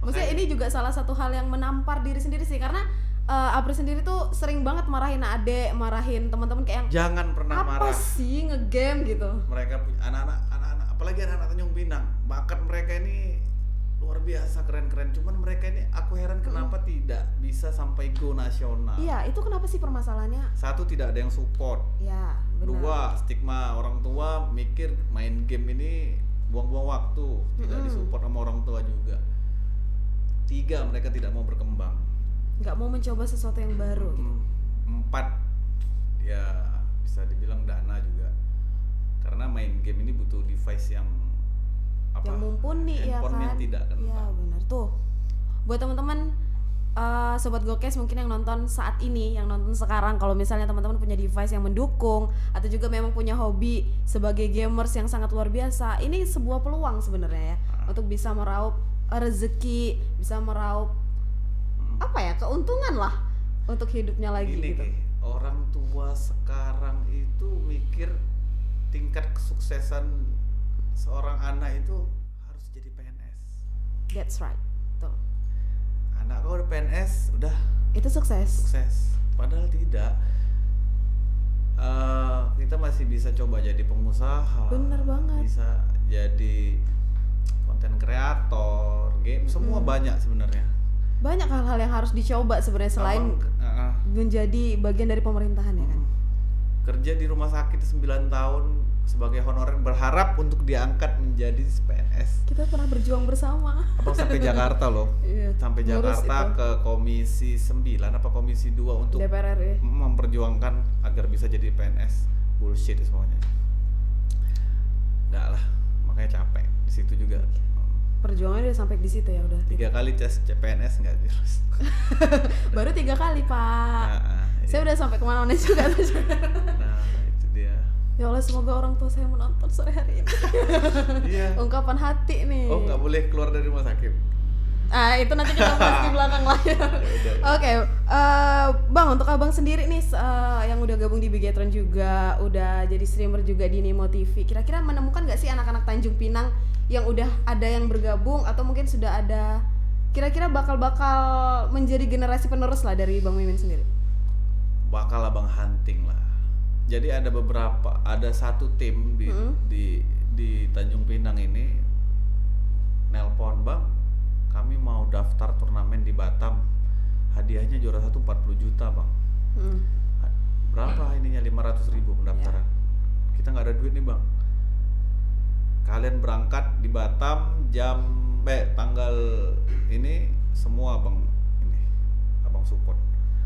Speaker 1: maksudnya ini juga salah satu hal yang menampar diri sendiri sih, karena April sendiri tuh sering banget marahin adek, marahin teman-teman kayak yang
Speaker 2: jangan pernah
Speaker 1: apa
Speaker 2: marah.
Speaker 1: sih ngegame gitu.
Speaker 2: Mereka punya anak-anak, apalagi anak-anak Tanjung Pinang, bakat mereka ini luar biasa, keren-keren. Cuman mereka ini aku heran kenapa tidak bisa sampai go nasional.
Speaker 1: Iya, itu kenapa sih permasalahannya?
Speaker 2: Satu, tidak ada yang support.
Speaker 1: Ya, benar.
Speaker 2: Dua, stigma orang tua mikir main game ini buang-buang waktu, tidak disupport sama orang tua juga. Tiga, mereka tidak mau berkembang,
Speaker 1: nggak mau mencoba sesuatu yang baru gitu.
Speaker 2: Empat, ya bisa dibilang dana juga, karena main game ini butuh device yang
Speaker 1: mumpuni ya kan.
Speaker 2: Handphone tidak kentang.
Speaker 1: Ya benar tuh. Buat teman-teman Sobat Gokes mungkin yang nonton saat ini, yang nonton sekarang, kalau misalnya teman-teman punya device yang mendukung atau juga memang punya hobi sebagai gamers yang sangat luar biasa, ini sebuah peluang sebenarnya ya untuk bisa meraup rezeki, bisa meraup keuntungan lah untuk hidupnya lagi
Speaker 2: ini,
Speaker 1: gitu.
Speaker 2: Orang tua sekarang itu mikir tingkat kesuksesan seorang anak itu harus jadi PNS.
Speaker 1: That's right. Tuh.
Speaker 2: Anak kau udah PNS, udah
Speaker 1: itu sukses.
Speaker 2: Padahal tidak. Kita masih bisa coba jadi pengusaha.
Speaker 1: Bener banget.
Speaker 2: Bisa jadi konten kreator, game, semua banyak sebenarnya.
Speaker 1: Banyak hal-hal yang harus dicoba sebenarnya selain menjadi bagian dari pemerintahan ya kan.
Speaker 2: Kerja di rumah sakit 9 tahun sebagai honorer, berharap untuk diangkat menjadi PNS.
Speaker 1: Kita pernah berjuang bersama.
Speaker 2: Abang sampai Jakarta loh.
Speaker 1: Iya,
Speaker 2: sampai Jakarta ke Komisi 9 apa Komisi 2 untuk
Speaker 1: DPR RI
Speaker 2: memperjuangkan agar bisa jadi PNS. Bullshit semuanya. Enggak lah, makanya capek di situ juga.
Speaker 1: Perjuangannya udah sampai di situ ya udah.
Speaker 2: 3 kali tes PNS nggak terus.
Speaker 1: Baru 3 kali Pak. Saya udah sampai kemana-mana juga.
Speaker 2: Nah itu dia.
Speaker 1: Ya Allah, semoga orang tua saya menonton sore hari ini.
Speaker 2: Iya.
Speaker 1: Ungkapan hati nih.
Speaker 2: Oh, nggak boleh keluar dari rumah sakit?
Speaker 1: Itu nanti kita bahas di belakang layar. Oke, Bang, untuk abang sendiri nih yang udah gabung di Bigetron juga, udah jadi streamer juga di Nemo TV. Kira-kira menemukan nggak sih anak-anak Tanjung Pinang yang udah ada yang bergabung atau mungkin sudah ada? Kira-kira bakal menjadi generasi penerus lah dari Bang Mimin sendiri.
Speaker 2: Bakal abang hunting lah. Jadi ada satu tim di Tanjung Pinang ini nelpon, Bang, kami mau daftar turnamen di Batam, hadiahnya juara 1 40 juta, Bang. Berapa ininya? 500.000 pendaftaran. Kita nggak ada duit nih, Bang. Kalian berangkat di Batam tanggal ini semua, Bang, abang support.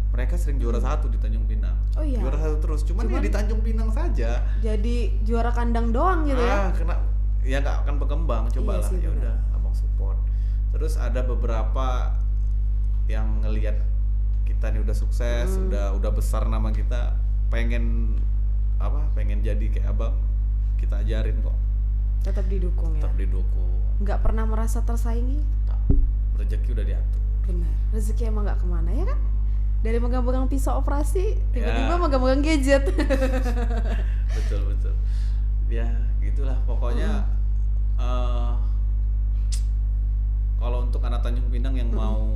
Speaker 2: Mereka sering juara 1 di Tanjung Pinang. Oh iya. Juara 1 terus, cuman ya di Tanjung Pinang saja.
Speaker 1: Jadi juara kandang doang gitu ya?
Speaker 2: Ya nggak akan berkembang, cobalah. Ya udah, abang support. Terus ada beberapa yang ngelihat kita nih udah sukses, udah besar nama kita, pengen jadi kayak abang, kita ajarin kok.
Speaker 1: Tetap didukung ya?
Speaker 2: Tetap didukung.
Speaker 1: Nggak pernah merasa tersaingi?
Speaker 2: Rezeki udah diatur.
Speaker 1: Benar, rezeki emang nggak kemana ya kan? Dari megang-megang pisau operasi, tiba-tiba megang-megang gadget.
Speaker 2: Betul. Ya gitulah pokoknya. Kalau untuk anak Tanjung Pinang yang mau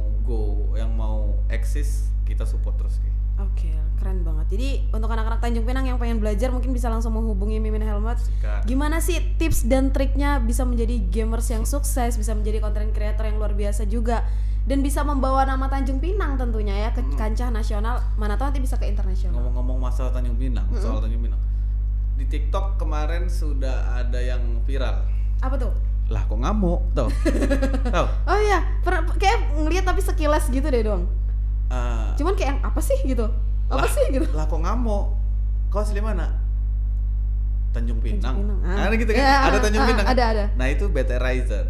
Speaker 2: yang mau eksis, kita support terus.
Speaker 1: Oke, keren banget. Jadi untuk anak-anak Tanjung Pinang yang pengen belajar mungkin bisa langsung menghubungi Mimin Helmet. Gimana sih tips dan triknya bisa menjadi gamers yang sukses, bisa menjadi content creator yang luar biasa juga, dan bisa membawa nama Tanjung Pinang tentunya ya ke kancah nasional, mana tahu nanti bisa ke internasional.
Speaker 2: Ngomong-ngomong masalah Tanjung Pinang, soal Tanjung Pinang, di TikTok kemarin sudah ada yang viral.
Speaker 1: Apa tuh?
Speaker 2: Lah kok ngamuk, tau?
Speaker 1: Oh iya, kayak ngeliat tapi sekilas gitu deh dong. Cuman kayak yang apa sih gitu? Lah kok ngamuk? Kau asli mana? Tanjung Pinang. Ada gitu kan? Ada Tanjung Pinang. Ada.
Speaker 2: Nah itu BT Ryzen.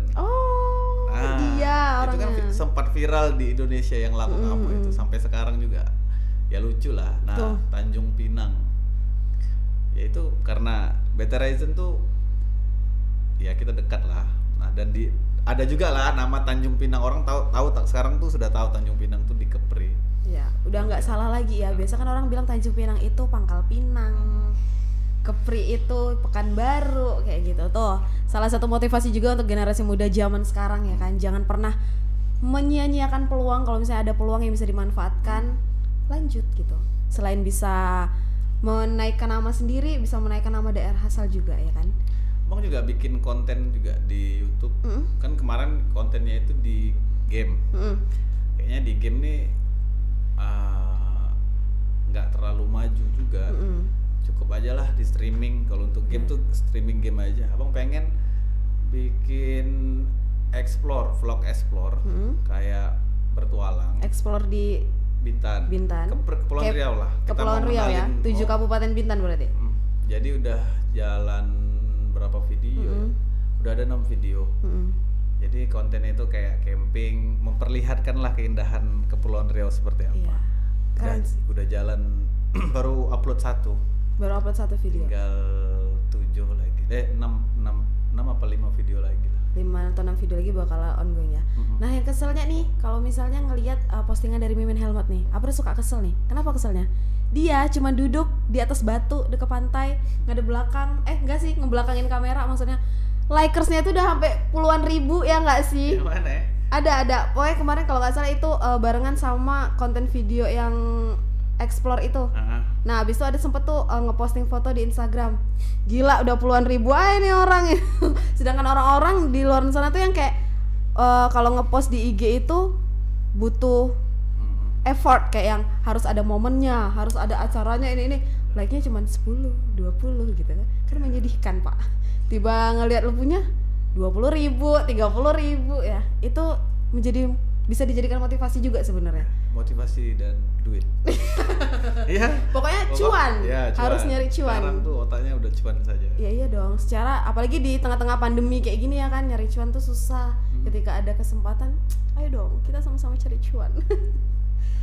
Speaker 1: Dia
Speaker 2: orangnya. Itu kan sempat viral di Indonesia yang laku ngamuk itu, sampai sekarang juga. Ya lucu lah. Nah Tanjung Pinang. Ya itu karena BT Ryzen tuh ya kita dekat lah. Nah dan ada juga lah nama Tanjung Pinang, orang tahu sekarang tuh sudah tahu Tanjung Pinang tuh di Kepri.
Speaker 1: Ya, udah nggak salah lagi ya. Biasa kan orang bilang Tanjung Pinang itu Pangkal Pinang, Kepri itu Pekanbaru kayak gitu. Tuh, salah satu motivasi juga untuk generasi muda zaman sekarang ya kan. Jangan pernah menyia-nyiakan peluang. Kalau misalnya ada peluang yang bisa dimanfaatkan, lanjut gitu. Selain bisa menaikkan nama sendiri, bisa menaikkan nama daerah asal juga ya kan.
Speaker 2: Bang juga bikin konten juga di YouTube. Kan kemarin kontennya itu di game. Kayaknya di game nih nggak terlalu maju juga. Cukup aja lah di streaming. Kalau untuk game tuh streaming game aja. Abang pengen bikin vlog explore, kayak bertualang.
Speaker 1: Explore di
Speaker 2: Bintan. Kepulauan Riau lah.
Speaker 1: Kepulauan Riau ya. 7 kabupaten Bintan berarti.
Speaker 2: Jadi udah jalan berapa video? Udah ada 6 video. Jadi kontennya itu kayak camping, memperlihatkan lah keindahan Kepulauan Riau seperti apa. Udah jalan baru upload 1 video. Tinggal 7 lagi. 6 apa 5 video lagi lah.
Speaker 1: 5 atau 6 video lagi bakal ongoing ya. Nah yang keselnya nih, kalau misalnya ngelihat postingan dari Mimin Helmet nih, apa suka kesel nih? Kenapa keselnya? Dia cuma duduk di atas batu dekat pantai, ngadep belakang, enggak sih, ngebelakangin kamera, maksudnya likersnya tuh udah sampai puluhan ribu ya nggak sih?
Speaker 2: Yang mana ya?
Speaker 1: Ada. Pokoknya kemarin kalau nggak salah itu barengan sama konten video yang explore itu. Nah abis itu ada sempet tuh ngeposting foto di Instagram. Gila udah puluhan ribu aja nih orang. Sedangkan orang-orang di luar sana tuh yang kayak kalau ngepost di IG itu butuh effort, kayak yang harus ada momennya, harus ada acaranya, ini like-nya cuma 10, 20 gitu kan. Kan menyedihkan Pak. Tiba ngelihat lu punya 20.000, 30.000 ya. Itu bisa dijadikan motivasi juga sebenarnya.
Speaker 2: Motivasi dan duit. Iya.
Speaker 1: Pokoknya cuan.
Speaker 2: Ya, cuan.
Speaker 1: Harus nyari cuan.
Speaker 2: Sekarang tuh otaknya udah cuan saja.
Speaker 1: Iya dong. Secara apalagi di tengah-tengah pandemi kayak gini ya kan, nyari cuan tuh susah. Ketika ada kesempatan, ayo dong kita sama-sama cari cuan.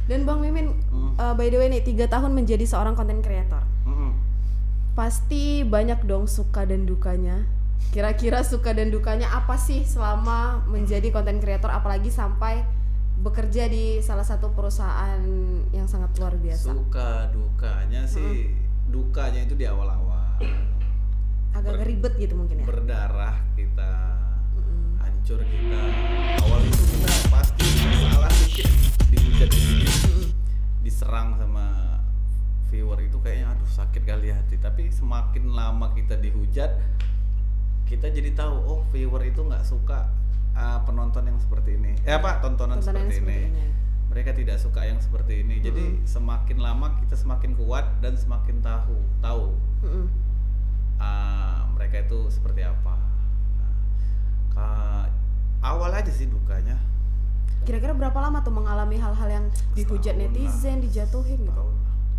Speaker 1: Dan Bang Mimin, by the way nih 3 tahun menjadi seorang content creator. Pasti banyak dong suka dan dukanya. Kira-kira suka dan dukanya apa sih selama menjadi content creator, apalagi sampai bekerja di salah satu perusahaan yang sangat luar biasa?
Speaker 2: Suka dukanya sih, dukanya itu di awal-awal.
Speaker 1: Agak ribet gitu mungkin ya.
Speaker 2: Berdarah kita, hancur kita. Awal itu kita pasti salah dikit dihujat diserang sama viewer itu kayaknya aduh sakit kali hati. Tapi semakin lama kita dihujat, kita jadi tahu oh viewer itu nggak suka penonton yang seperti ini. Tontonan seperti ini. Mereka tidak suka yang seperti ini. Jadi semakin lama kita semakin kuat dan semakin tahu mereka itu seperti apa. Awal aja sih dukanya.
Speaker 1: Kira-kira berapa lama tuh mengalami hal-hal yang dihujat netizen, dijatuhin gitu?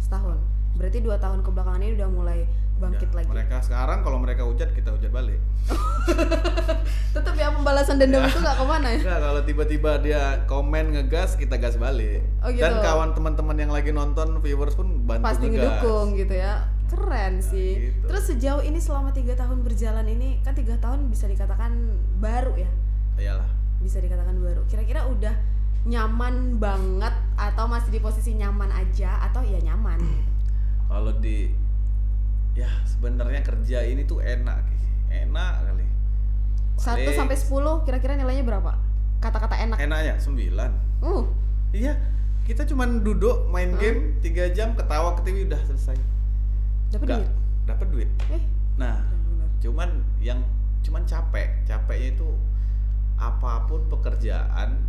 Speaker 1: Setahun. Berarti 2 tahun kebelakangan ini udah mulai bangkit lagi.
Speaker 2: Mereka sekarang kalau mereka hujat, kita hujat balik.
Speaker 1: Tetap ya pembalasan dendam itu nggak kemana ya?
Speaker 2: Enggak, kalau tiba-tiba dia komen ngegas, kita gas balik.
Speaker 1: Oh, gitu.
Speaker 2: Dan kawan teman-teman yang lagi nonton, viewers pun bantu
Speaker 1: pasti
Speaker 2: ngegas.
Speaker 1: ngedukung gitu ya. Keren sih.
Speaker 2: Gitu.
Speaker 1: Terus sejauh ini selama 3 tahun berjalan ini, kan 3 tahun bisa dikatakan baru ya?
Speaker 2: Iyalah.
Speaker 1: Bisa dikatakan baru. Kira-kira udah nyaman banget atau masih di posisi nyaman aja atau ya nyaman?
Speaker 2: Kalau ya sebenarnya kerja ini tuh enak kali.
Speaker 1: 1 sampai 10 kira-kira nilainya berapa? Kata-kata enak.
Speaker 2: Enaknya 9. Iya, kita cuman duduk main game 3 jam, ketawa ke TV udah selesai. Dapat duit. Nah, cuman capeknya itu apapun pekerjaan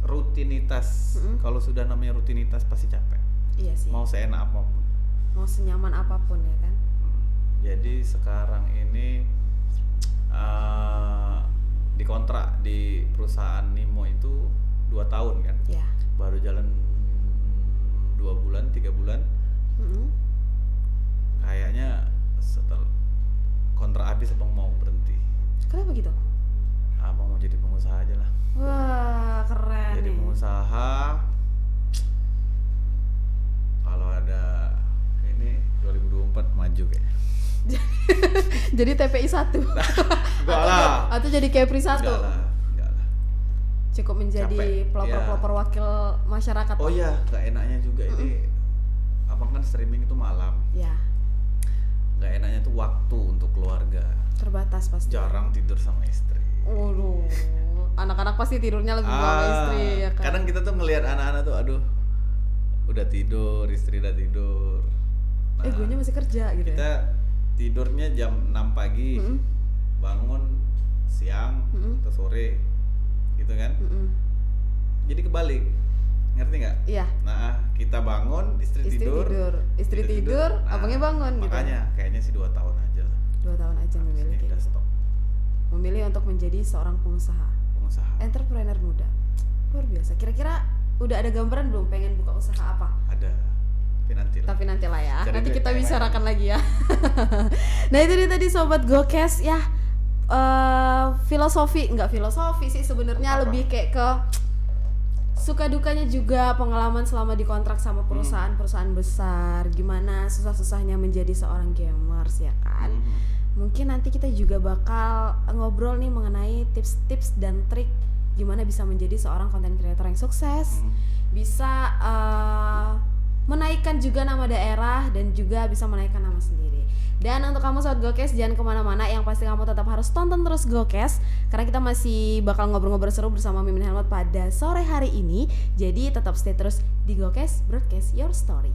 Speaker 2: rutinitas. Kalau sudah namanya rutinitas pasti capek.
Speaker 1: Iya sih.
Speaker 2: Mau seenak apapun,
Speaker 1: mau senyaman apapun ya kan.
Speaker 2: Jadi sekarang ini dikontrak di perusahaan Nimo itu 2 tahun kan.
Speaker 1: Iya.
Speaker 2: Baru jalan 2 bulan 3 bulan. Kayaknya setelah kontrak habis abang mau berhenti.
Speaker 1: Kenapa gitu?
Speaker 2: Abang mau jadi pengusaha aja lah.
Speaker 1: Wah, keren.
Speaker 2: Jadi pengusaha. Kalau ada ini 2024 maju kayaknya.
Speaker 1: Jadi TPI 1.
Speaker 2: Enggak lah.
Speaker 1: Atau jadi Kepri 1.
Speaker 2: Enggak lah.
Speaker 1: Cukup menjadi pelopor-pelopor wakil masyarakat.
Speaker 2: Oh iya, gak enaknya juga ini. Abang kan streaming itu malam.
Speaker 1: Ya.
Speaker 2: Gak enaknya tuh waktu untuk keluarga.
Speaker 1: Terbatas pasti.
Speaker 2: Jarang tidur sama istri.
Speaker 1: Waduh, anak-anak pasti tidurnya lebih sama istri ya kan.
Speaker 2: Kadang kita tuh ngelihat anak-anak tuh aduh udah tidur, istri udah tidur. Nah,
Speaker 1: guanya masih kerja gitu
Speaker 2: kita
Speaker 1: ya.
Speaker 2: Tidurnya jam 6 pagi, bangun siang atau sore gitu kan. Jadi kebalik, ngerti nggak?
Speaker 1: Iya.
Speaker 2: Nah, kita bangun, istri tidur.
Speaker 1: Istri tidur,
Speaker 2: Nah,
Speaker 1: abangnya bangun gitu.
Speaker 2: Makanya kayaknya sih 2 tahun aja lah.
Speaker 1: 2 tahun aja memilih
Speaker 2: Udah
Speaker 1: gitu.
Speaker 2: stop.
Speaker 1: Memilih untuk menjadi seorang pengusaha. Entrepreneur muda. Luar biasa. Kira-kira udah ada gambaran belum pengen buka usaha apa?
Speaker 2: Ada.
Speaker 1: Tapi nanti lah ya.
Speaker 2: Cari
Speaker 1: nanti
Speaker 2: duit
Speaker 1: kita
Speaker 2: yang
Speaker 1: bicarakan lagi ya. Nah, itu dia tadi sobat Gokes ya. Filosofi sih sebenarnya, lebih kayak ke suka dukanya juga pengalaman selama dikontrak sama perusahaan besar, gimana susah-susahnya menjadi seorang gamers ya kan. Mungkin nanti kita juga bakal ngobrol nih mengenai tips-tips dan trik gimana bisa menjadi seorang content creator yang sukses, bisa menaikkan juga nama daerah dan juga bisa menaikkan nama sendiri. Dan untuk kamu sobat Gokes, jangan kemana-mana, yang pasti kamu tetap harus tonton terus Gokes, karena kita masih bakal ngobrol-ngobrol seru bersama Mimin Helmut pada sore hari ini. Jadi tetap stay terus di Gokes, Broadcast Your Story.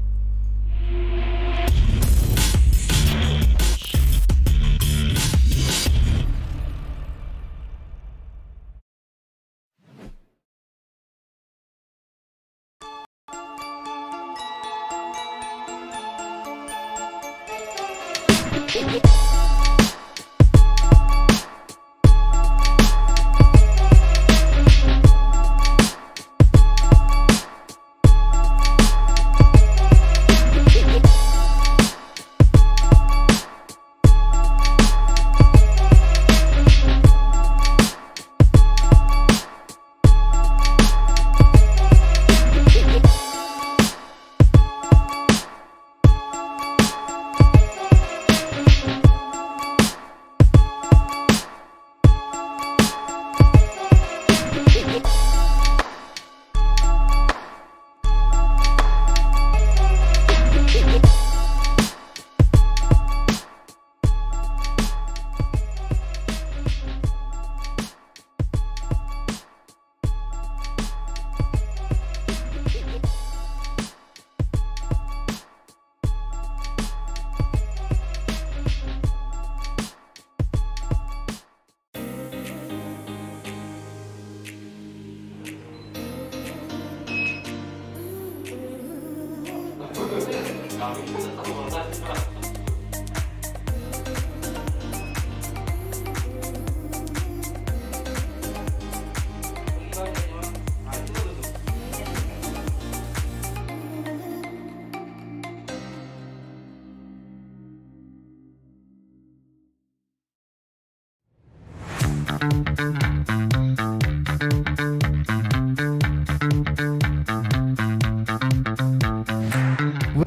Speaker 3: Buat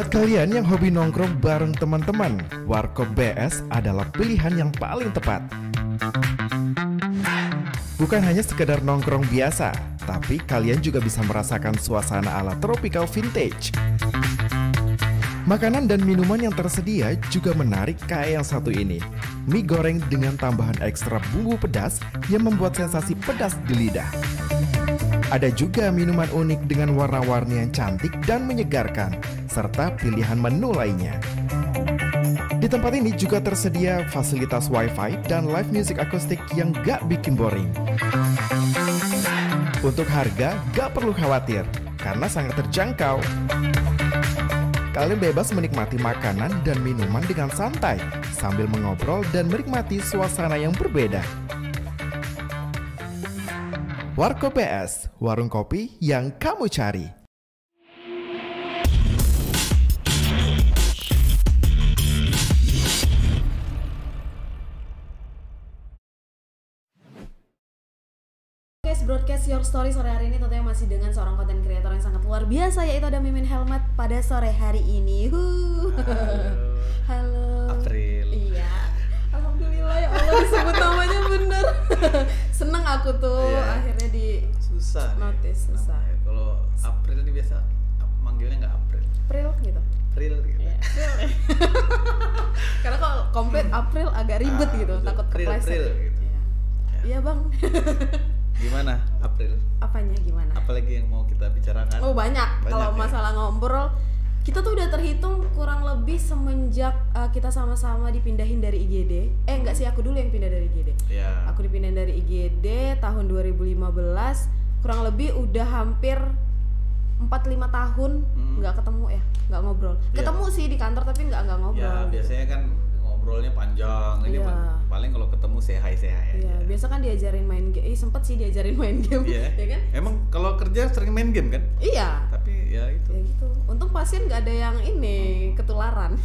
Speaker 3: kalian yang hobi nongkrong bareng teman-teman, Warkop BS adalah pilihan yang paling tepat. Bukan hanya sekedar nongkrong biasa, tapi kalian juga bisa merasakan suasana ala tropical vintage. Makanan dan minuman yang tersedia juga menarik kayak yang satu ini. Mie goreng dengan tambahan ekstra bumbu pedas yang membuat sensasi pedas di lidah. Ada juga minuman unik dengan warna-warni yang cantik dan menyegarkan, serta pilihan menu lainnya. Di tempat ini juga tersedia fasilitas wifi dan live music akustik yang gak bikin boring. Untuk harga gak perlu khawatir, karena sangat terjangkau. Kalian bebas menikmati makanan dan minuman dengan santai, sambil mengobrol dan menikmati suasana yang berbeda. Warkop BS, warung kopi yang kamu cari.
Speaker 1: Broadcast Your Story sore hari ini tentunya masih dengan seorang konten kreator yang sangat luar biasa, yaitu ada Mimin Helmet pada sore hari ini. Halo.
Speaker 2: April.
Speaker 1: Iya. Alhamdulillah ya Allah disebut namanya bener. Seneng aku tuh akhirnya di
Speaker 2: Susah.
Speaker 1: notice susah.
Speaker 2: Kalau April ini biasa manggilnya nggak April.
Speaker 1: April gitu.
Speaker 2: April gitu.
Speaker 1: Iya. Karena kalau komplit April agak ribet gitu, takut kepleset.
Speaker 2: April gitu.
Speaker 1: Iya bang.
Speaker 2: Gimana April?
Speaker 1: Apanya gimana?
Speaker 2: Apalagi yang mau kita bicarakan?
Speaker 1: Oh banyak. Kalau
Speaker 2: ya?
Speaker 1: masalah ngobrol, kita tuh udah terhitung kurang lebih semenjak kita sama-sama dipindahin dari IGD. Enggak sih, aku dulu yang pindah dari IGD.
Speaker 2: Ya.
Speaker 1: Aku dipindahin dari IGD tahun 2015. Kurang lebih udah hampir 4-5 tahun nggak ketemu ya, nggak ngobrol. Ketemu sih di kantor tapi nggak ngobrol.
Speaker 2: Ya biasanya kan ngobrolnya panjang. Ini paling kalau ketemu say hi aja.
Speaker 1: Iya, biasa kan diajarin main game. Sempet sih diajarin main game, ya kan?
Speaker 2: Emang kalau kerja sering main game kan?
Speaker 1: Iya.
Speaker 2: Tapi ya itu.
Speaker 1: Ya gitu. Untung pasien nggak ada yang ini ketularan.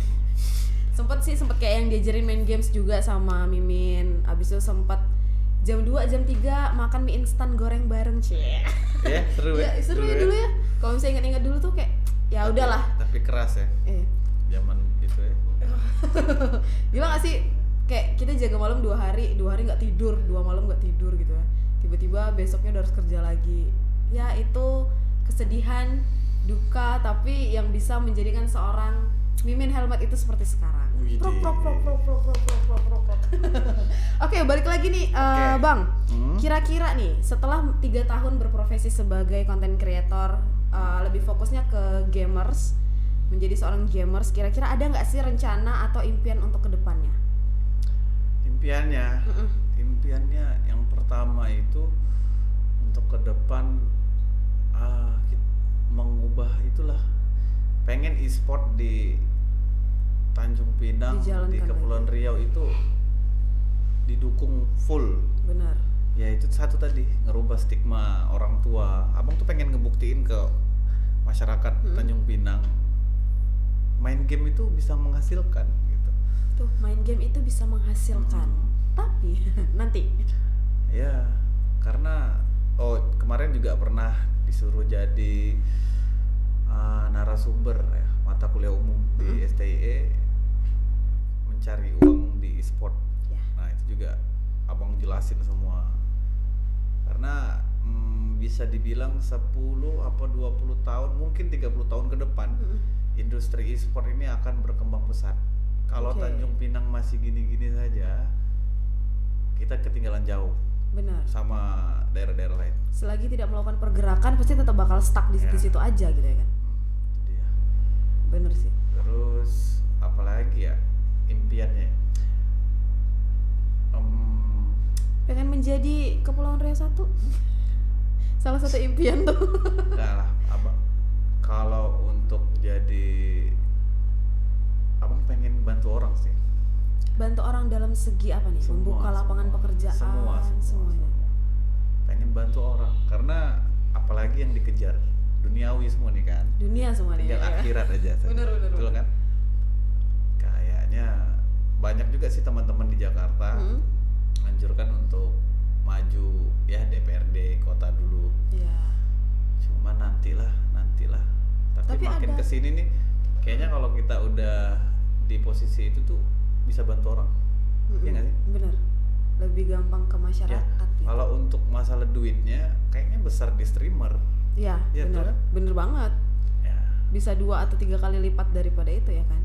Speaker 1: Sempet kayak yang diajarin main games juga sama Mimin. Abis itu sempet jam 2, jam 3 makan mie instan goreng bareng, cie.
Speaker 2: Ya, seru ya.
Speaker 1: Seru ya dulu ya. Kalau misalnya ingat-ingat dulu tuh kayak ya udahlah.
Speaker 2: Tapi keras ya. Zaman itu ya.
Speaker 1: Gila gak sih? Kayak kita jaga malam 2 hari nggak tidur, 2 malam nggak tidur gitu ya. Tiba-tiba besoknya udah harus kerja lagi. Ya itu kesedihan, duka, tapi yang bisa menjadikan seorang Mimin Helmet itu seperti sekarang. Oke, balik lagi nih, Bang. Kira-kira nih setelah 3 tahun berprofesi sebagai content creator, lebih fokusnya ke gamers, menjadi seorang gamers, kira-kira ada nggak sih rencana atau impian untuk kedepannya?
Speaker 2: Impiannya yang pertama itu untuk ke depan mengubah itulah, pengen e-sport di Tanjung Pinang, di Kepulauan Riau itu didukung full.
Speaker 1: Benar.
Speaker 2: Ya itu satu tadi, ngerubah stigma orang tua. Abang tuh pengen ngebuktiin ke masyarakat Tanjung Pinang, main game itu bisa menghasilkan gitu.
Speaker 1: Tuh, main game itu bisa menghasilkan. Tapi nanti.
Speaker 2: Ya, karena kemarin juga pernah disuruh jadi narasumber ya, mata kuliah umum di STIE, mencari uang di e-sport. Nah, itu juga abang jelasin semua. Karena bisa dibilang 10 apa 20 tahun, mungkin 30 tahun ke depan, industri e-sport ini akan berkembang pesat. Kalau Tanjung Pinang masih gini-gini saja, kita ketinggalan jauh.
Speaker 1: Benar.
Speaker 2: Sama daerah-daerah lain.
Speaker 1: Selagi tidak melakukan pergerakan, pasti tetap bakal stuck di situ aja gitu ya kan.
Speaker 2: Itu dia.
Speaker 1: Bener sih.
Speaker 2: Terus apalagi ya impiannya?
Speaker 1: Pengen menjadi Kepulauan Riau 1. Salah satu impian tuh.
Speaker 2: Enggak lah, abang. Kalau untuk jadi, abang pengen bantu orang sih.
Speaker 1: Bantu orang dalam segi apa nih? Membuka lapangan pekerjaan, semuanya.
Speaker 2: Pengen bantu orang, karena apalagi yang dikejar duniawi semua nih kan.
Speaker 1: Dunia semua nih.
Speaker 2: Tinggal akhirat aja.
Speaker 1: Bener.
Speaker 2: Betul kan? Kayaknya banyak juga sih teman-teman di Jakarta anjurkan untuk maju ya DPRD kota dulu.
Speaker 1: Iya.
Speaker 2: Cuma nantilah. Tapi makin
Speaker 1: ada-
Speaker 2: kesini nih, kayaknya kalau kita udah di posisi itu tuh bisa bantu orang. Iya nggak sih?
Speaker 1: Bener. Lebih gampang ke
Speaker 2: Ya.
Speaker 1: masyarakat. Gitu.
Speaker 2: Kalau untuk masalah duitnya, kayaknya besar di streamer.
Speaker 1: Iya,
Speaker 2: Iya,
Speaker 1: bener.
Speaker 2: tuh.
Speaker 1: Bener banget.
Speaker 2: Ya.
Speaker 1: Bisa 2 atau 3 kali lipat daripada itu ya kan.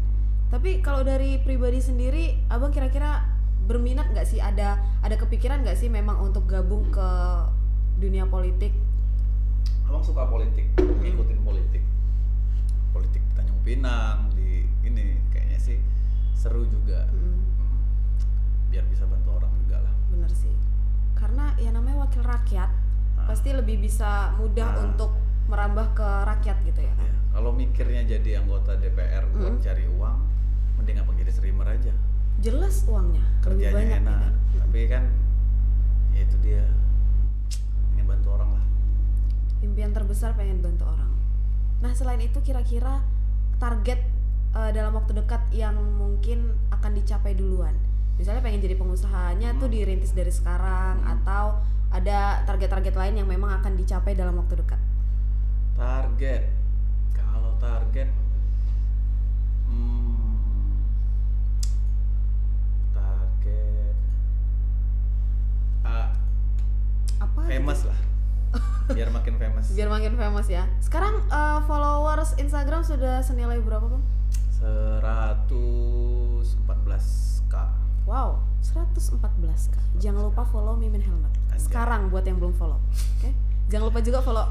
Speaker 1: Tapi kalau dari pribadi sendiri, abang kira-kira berminat nggak sih, ada kepikiran nggak sih memang untuk gabung ke dunia politik?
Speaker 2: Abang suka politik, ngikutin politik di Tanjung Pinang, di ini kayaknya sih seru juga. Biar bisa bantu orang juga lah.
Speaker 1: Bener sih, karena ya namanya wakil rakyat pasti lebih bisa mudah untuk merambah ke rakyat gitu ya kan.
Speaker 2: Ya, kalau mikirnya jadi anggota DPR buat cari uang, mending abang jadi streamer aja.
Speaker 1: Jelas uangnya lebih
Speaker 2: Kerjanya
Speaker 1: banyak
Speaker 2: enak,
Speaker 1: ya kan?
Speaker 2: tapi kan ya itu dia, ingin bantu orang lah.
Speaker 1: Impian terbesar pengen bantu orang. Nah selain itu kira-kira target dalam waktu dekat yang mungkin akan dicapai duluan, misalnya pengen jadi pengusahanya tuh dirintis dari sekarang, atau ada target-target lain yang memang akan dicapai dalam waktu dekat?
Speaker 2: Kalau target
Speaker 1: Apa
Speaker 2: famous lah, biar makin famous.
Speaker 1: biar makin famous ya. Sekarang followers Instagram sudah senilai berapa bang?
Speaker 2: 114k.
Speaker 1: Wow, 114k. Jangan lupa follow Mimin Helmet sekarang buat yang belum follow. Oke? Jangan lupa juga follow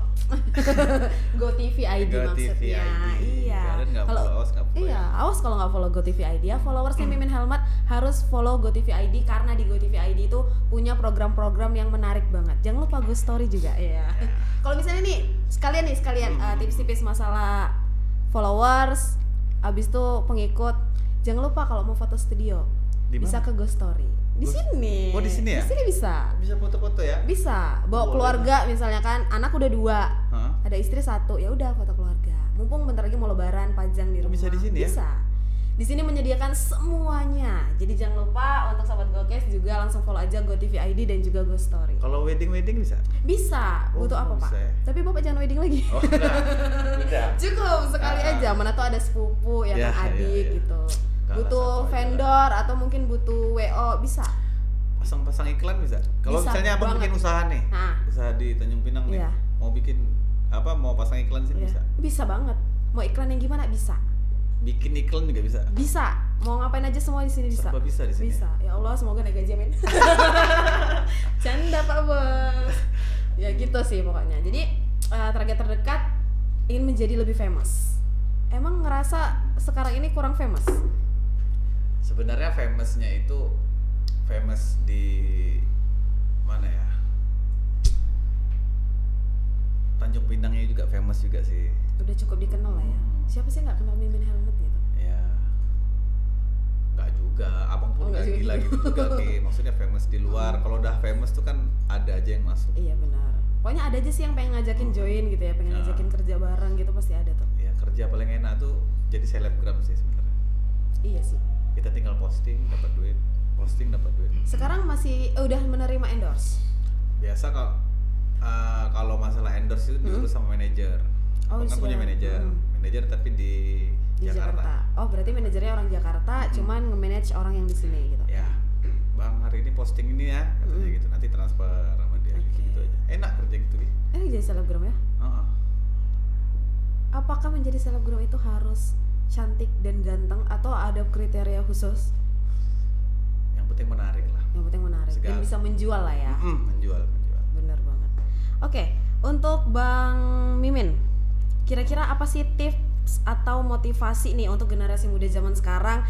Speaker 1: GoTV ID maksudnya. Iya.
Speaker 2: Kalian nggak follow, awas nggak follow.
Speaker 1: Iya, awas kalau nggak follow GoTV ID ya. Followersnya Mimin Helmet harus follow GoTV ID karena di GoTV ID itu punya program-program yang menarik banget. Jangan lupa Go Story juga. Iya. Kalau misalnya nih sekalian tips-tips masalah followers, abis itu pengikut, jangan lupa kalau mau foto studio
Speaker 2: Di
Speaker 1: bisa
Speaker 2: mana?
Speaker 1: ke Go Story. Di sini.
Speaker 2: Oh, di sini ya?
Speaker 1: Di sini bisa.
Speaker 2: Bisa foto-foto ya?
Speaker 1: Bisa. Bawa
Speaker 2: Boleh.
Speaker 1: keluarga misalnya kan, anak udah 2.
Speaker 2: Hah?
Speaker 1: Ada istri 1, ya udah foto keluarga. Mumpung bentar lagi mau lebaran, pajang di
Speaker 2: Oh,
Speaker 1: rumah.
Speaker 2: bisa di sini ya?
Speaker 1: Bisa. Di sini menyediakan semuanya. Jadi jangan lupa untuk sahabat Gokes juga langsung follow aja GoTV ID dan juga Go Story.
Speaker 2: Kalau wedding bisa?
Speaker 1: Bisa.
Speaker 2: Oh,
Speaker 1: Butuh apa, Pak?
Speaker 2: bisa ya?
Speaker 1: Tapi Bapak jangan wedding lagi.
Speaker 2: Oh, udah.
Speaker 1: Cukup sekali aja. Mana tuh ada sepupu ya
Speaker 2: Ya,
Speaker 1: kan, adik
Speaker 2: ya.
Speaker 1: gitu.
Speaker 2: Enggak lah,
Speaker 1: Butuh
Speaker 2: satu aja
Speaker 1: vendor atau mungkin butuh WO, bisa.
Speaker 2: Pasang iklan bisa? Kalau
Speaker 1: Bisa
Speaker 2: misalnya abang
Speaker 1: banget.
Speaker 2: bikin usaha nih,
Speaker 1: Nah.
Speaker 2: usaha di Tanjung Pinang nih,
Speaker 1: Iya.
Speaker 2: mau bikin mau pasang iklan sih
Speaker 1: Iya.
Speaker 2: bisa?
Speaker 1: Bisa banget. Mau iklan yang gimana bisa.
Speaker 2: Bikin iklan juga bisa?
Speaker 1: Bisa. Mau ngapain aja semua di sini bisa.
Speaker 2: Serba bisa di sini.
Speaker 1: Bisa. Ya Allah, semoga naik gaji amin. Canda Pak Bos. Ya gitu sih pokoknya. Jadi target terdekat ingin menjadi lebih famous. Emang ngerasa sekarang ini kurang famous?
Speaker 2: Sebenarnya famousnya itu famous di mana ya? Tanjung Pinangnya juga famous juga sih.
Speaker 1: Udah cukup dikenal lah ya. Siapa sih nggak kenal Mimin Helmet gitu?
Speaker 2: Ya, nggak juga. Abang pun
Speaker 1: Oh,
Speaker 2: nggak
Speaker 1: nggak
Speaker 2: gila
Speaker 1: juga.
Speaker 2: gitu juga Ki. Maksudnya famous di luar. Kalau udah famous tuh kan ada aja yang masuk.
Speaker 1: Iya benar. Pokoknya ada aja sih yang pengen ngajakin join gitu ya, pengen
Speaker 2: Nah.
Speaker 1: ngajakin kerja bareng gitu pasti ada tuh.
Speaker 2: Ya kerja paling enak tuh jadi selebgram sih sebenarnya.
Speaker 1: Iya sih.
Speaker 2: Kita tinggal posting dapat duit, posting dapat duit.
Speaker 1: Sekarang masih udah menerima endorse.
Speaker 2: Biasa kalau masalah endorse itu diurus sama manajer.
Speaker 1: Oh,
Speaker 2: Abang kan punya
Speaker 1: sudah.
Speaker 2: manajer, manajer tapi di Jakarta.
Speaker 1: Oh, berarti manajernya orang Jakarta, cuman nge-manage orang yang di sini gitu.
Speaker 2: Ya, Bang hari ini posting ini ya, katanya gitu. Nanti transfer sama dia gitu aja. Enak kerja gitu Ki.
Speaker 1: Jadi selebgram ya?
Speaker 2: Heeh.
Speaker 1: Apakah menjadi selebgram itu harus cantik dan ganteng atau ada kriteria khusus?
Speaker 2: Yang penting menarik lah.
Speaker 1: Yang penting menarik dan
Speaker 2: Segala.
Speaker 1: bisa menjual lah ya.
Speaker 2: Menjual.
Speaker 1: Bener banget. Oke, untuk Bang Mimin, kira-kira apa sih tips atau motivasi nih untuk generasi muda zaman sekarang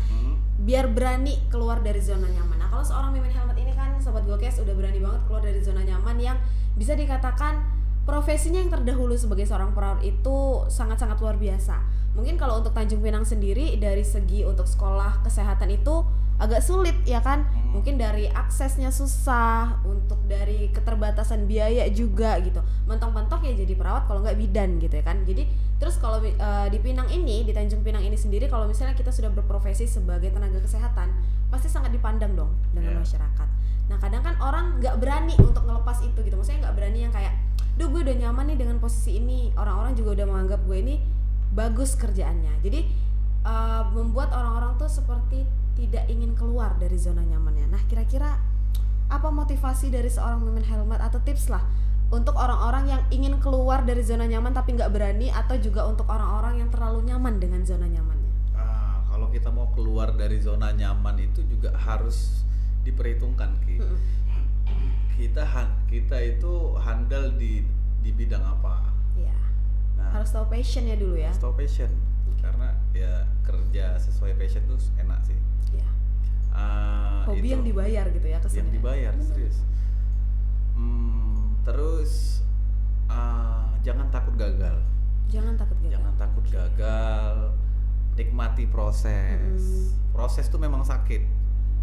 Speaker 1: biar berani keluar dari zona nyaman? Nah, kalau seorang Mimin Helmet ini kan Sobat Gokes udah berani banget keluar dari zona nyaman yang bisa dikatakan profesinya yang terdahulu sebagai seorang perawat itu sangat-sangat luar biasa. Mungkin kalau untuk Tanjung Pinang sendiri dari segi untuk sekolah kesehatan itu agak sulit ya kan, mungkin dari aksesnya susah, untuk dari keterbatasan biaya juga gitu. Mentok-mentok ya jadi perawat kalau nggak bidan gitu ya kan. Jadi terus kalau di Pinang ini, di Tanjung Pinang ini sendiri, kalau misalnya kita sudah berprofesi sebagai tenaga kesehatan pasti sangat dipandang dong dengan masyarakat. Nah kadang kan orang nggak berani untuk ngelepas itu gitu, maksudnya nggak berani yang kayak, duh gue udah nyaman nih dengan posisi ini, orang-orang juga udah menganggap gue ini bagus kerjaannya, jadi membuat orang-orang tuh seperti tidak ingin keluar dari zona nyamannya. Nah kira-kira apa motivasi dari seorang Mimin Helmet atau tips lah untuk orang-orang yang ingin keluar dari zona nyaman tapi nggak berani, atau juga untuk orang-orang yang terlalu nyaman dengan zona nyamannya?
Speaker 2: Kalau kita mau keluar dari zona nyaman itu juga harus diperhitungkan, Ki. Kita itu handal di bidang apa?
Speaker 1: Iya.
Speaker 2: Nah,
Speaker 1: Harus tahu passionnya dulu ya.
Speaker 2: harus tahu passion, karena ya kerja sesuai passion tuh enak sih.
Speaker 1: Iya. Hobi
Speaker 2: Itu
Speaker 1: yang dibayar gitu ya kesannya.
Speaker 2: yang dibayar, serius. Terus jangan takut gagal.
Speaker 1: Jangan takut gagal.
Speaker 2: Jangan takut gagal. Nikmati proses. Proses tuh memang sakit,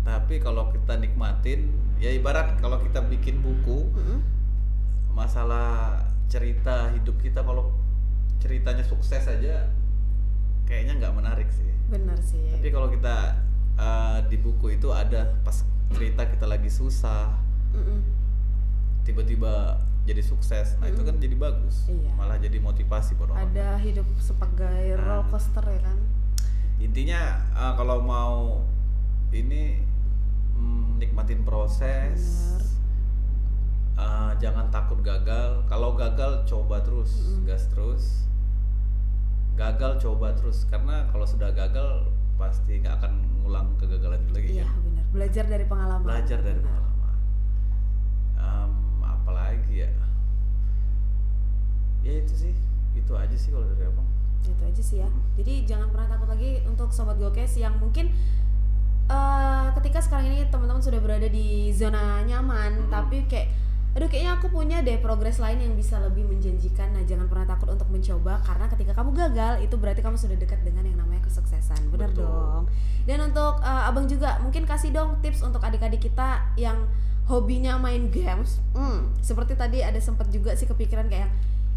Speaker 2: tapi kalau kita nikmatin, ya ibarat kalau kita bikin buku, masalah cerita hidup kita, kalau ceritanya sukses aja kayaknya nggak menarik sih.
Speaker 1: Benar sih.
Speaker 2: Tapi kalau kita di buku itu ada pas cerita kita lagi susah, tiba-tiba jadi sukses, nah itu kan jadi bagus.
Speaker 1: Iya.
Speaker 2: Malah jadi motivasi buat orang.
Speaker 1: Ada hidup sebagai roller coaster ya kan.
Speaker 2: Intinya kalau mau ini nikmatin proses. Jangan takut gagal. Kalau gagal coba terus, gas terus. Gagal coba terus, karena kalau sudah gagal pasti nggak akan ngulang kegagalan itu lagi.
Speaker 1: Iya
Speaker 2: kan?
Speaker 1: benar. Belajar dari pengalaman.
Speaker 2: Belajar dari
Speaker 1: Benar.
Speaker 2: pengalaman. Apalagi ya? Ya itu sih, itu aja sih kalau dari abang.
Speaker 1: Itu aja sih ya. Jadi jangan pernah takut lagi untuk sobat Gokes yang mungkin ketika sekarang ini teman-teman sudah berada di zona nyaman, tapi kayak aduh kayaknya aku punya deh progres lain yang bisa lebih menjanjikan. Nah jangan pernah takut untuk mencoba, karena ketika kamu gagal itu berarti kamu sudah dekat dengan yang namanya kesuksesan. Benar dong. Dan untuk abang juga mungkin kasih dong tips untuk adik-adik kita yang hobinya main games. Seperti tadi ada sempat juga sih kepikiran kayak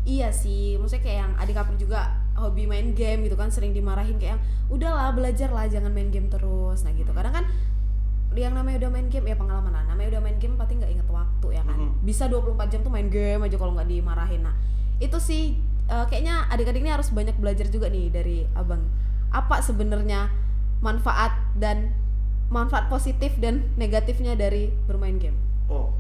Speaker 1: iya sih, maksudnya kayak yang adik April juga hobi main game gitu kan, sering dimarahin kayak yang udahlah belajar lah, jangan main game terus. Nah gitu, kadang kan yang namanya udah main game ya pengalaman lah, namanya udah main game pasti nggak inget waktu ya kan, bisa 24 jam tuh main game aja kalau nggak dimarahin. Nah itu sih kayaknya adik-adik ini harus banyak belajar juga nih dari abang, apa sebenarnya manfaat positif dan negatifnya dari bermain game.
Speaker 2: Oh,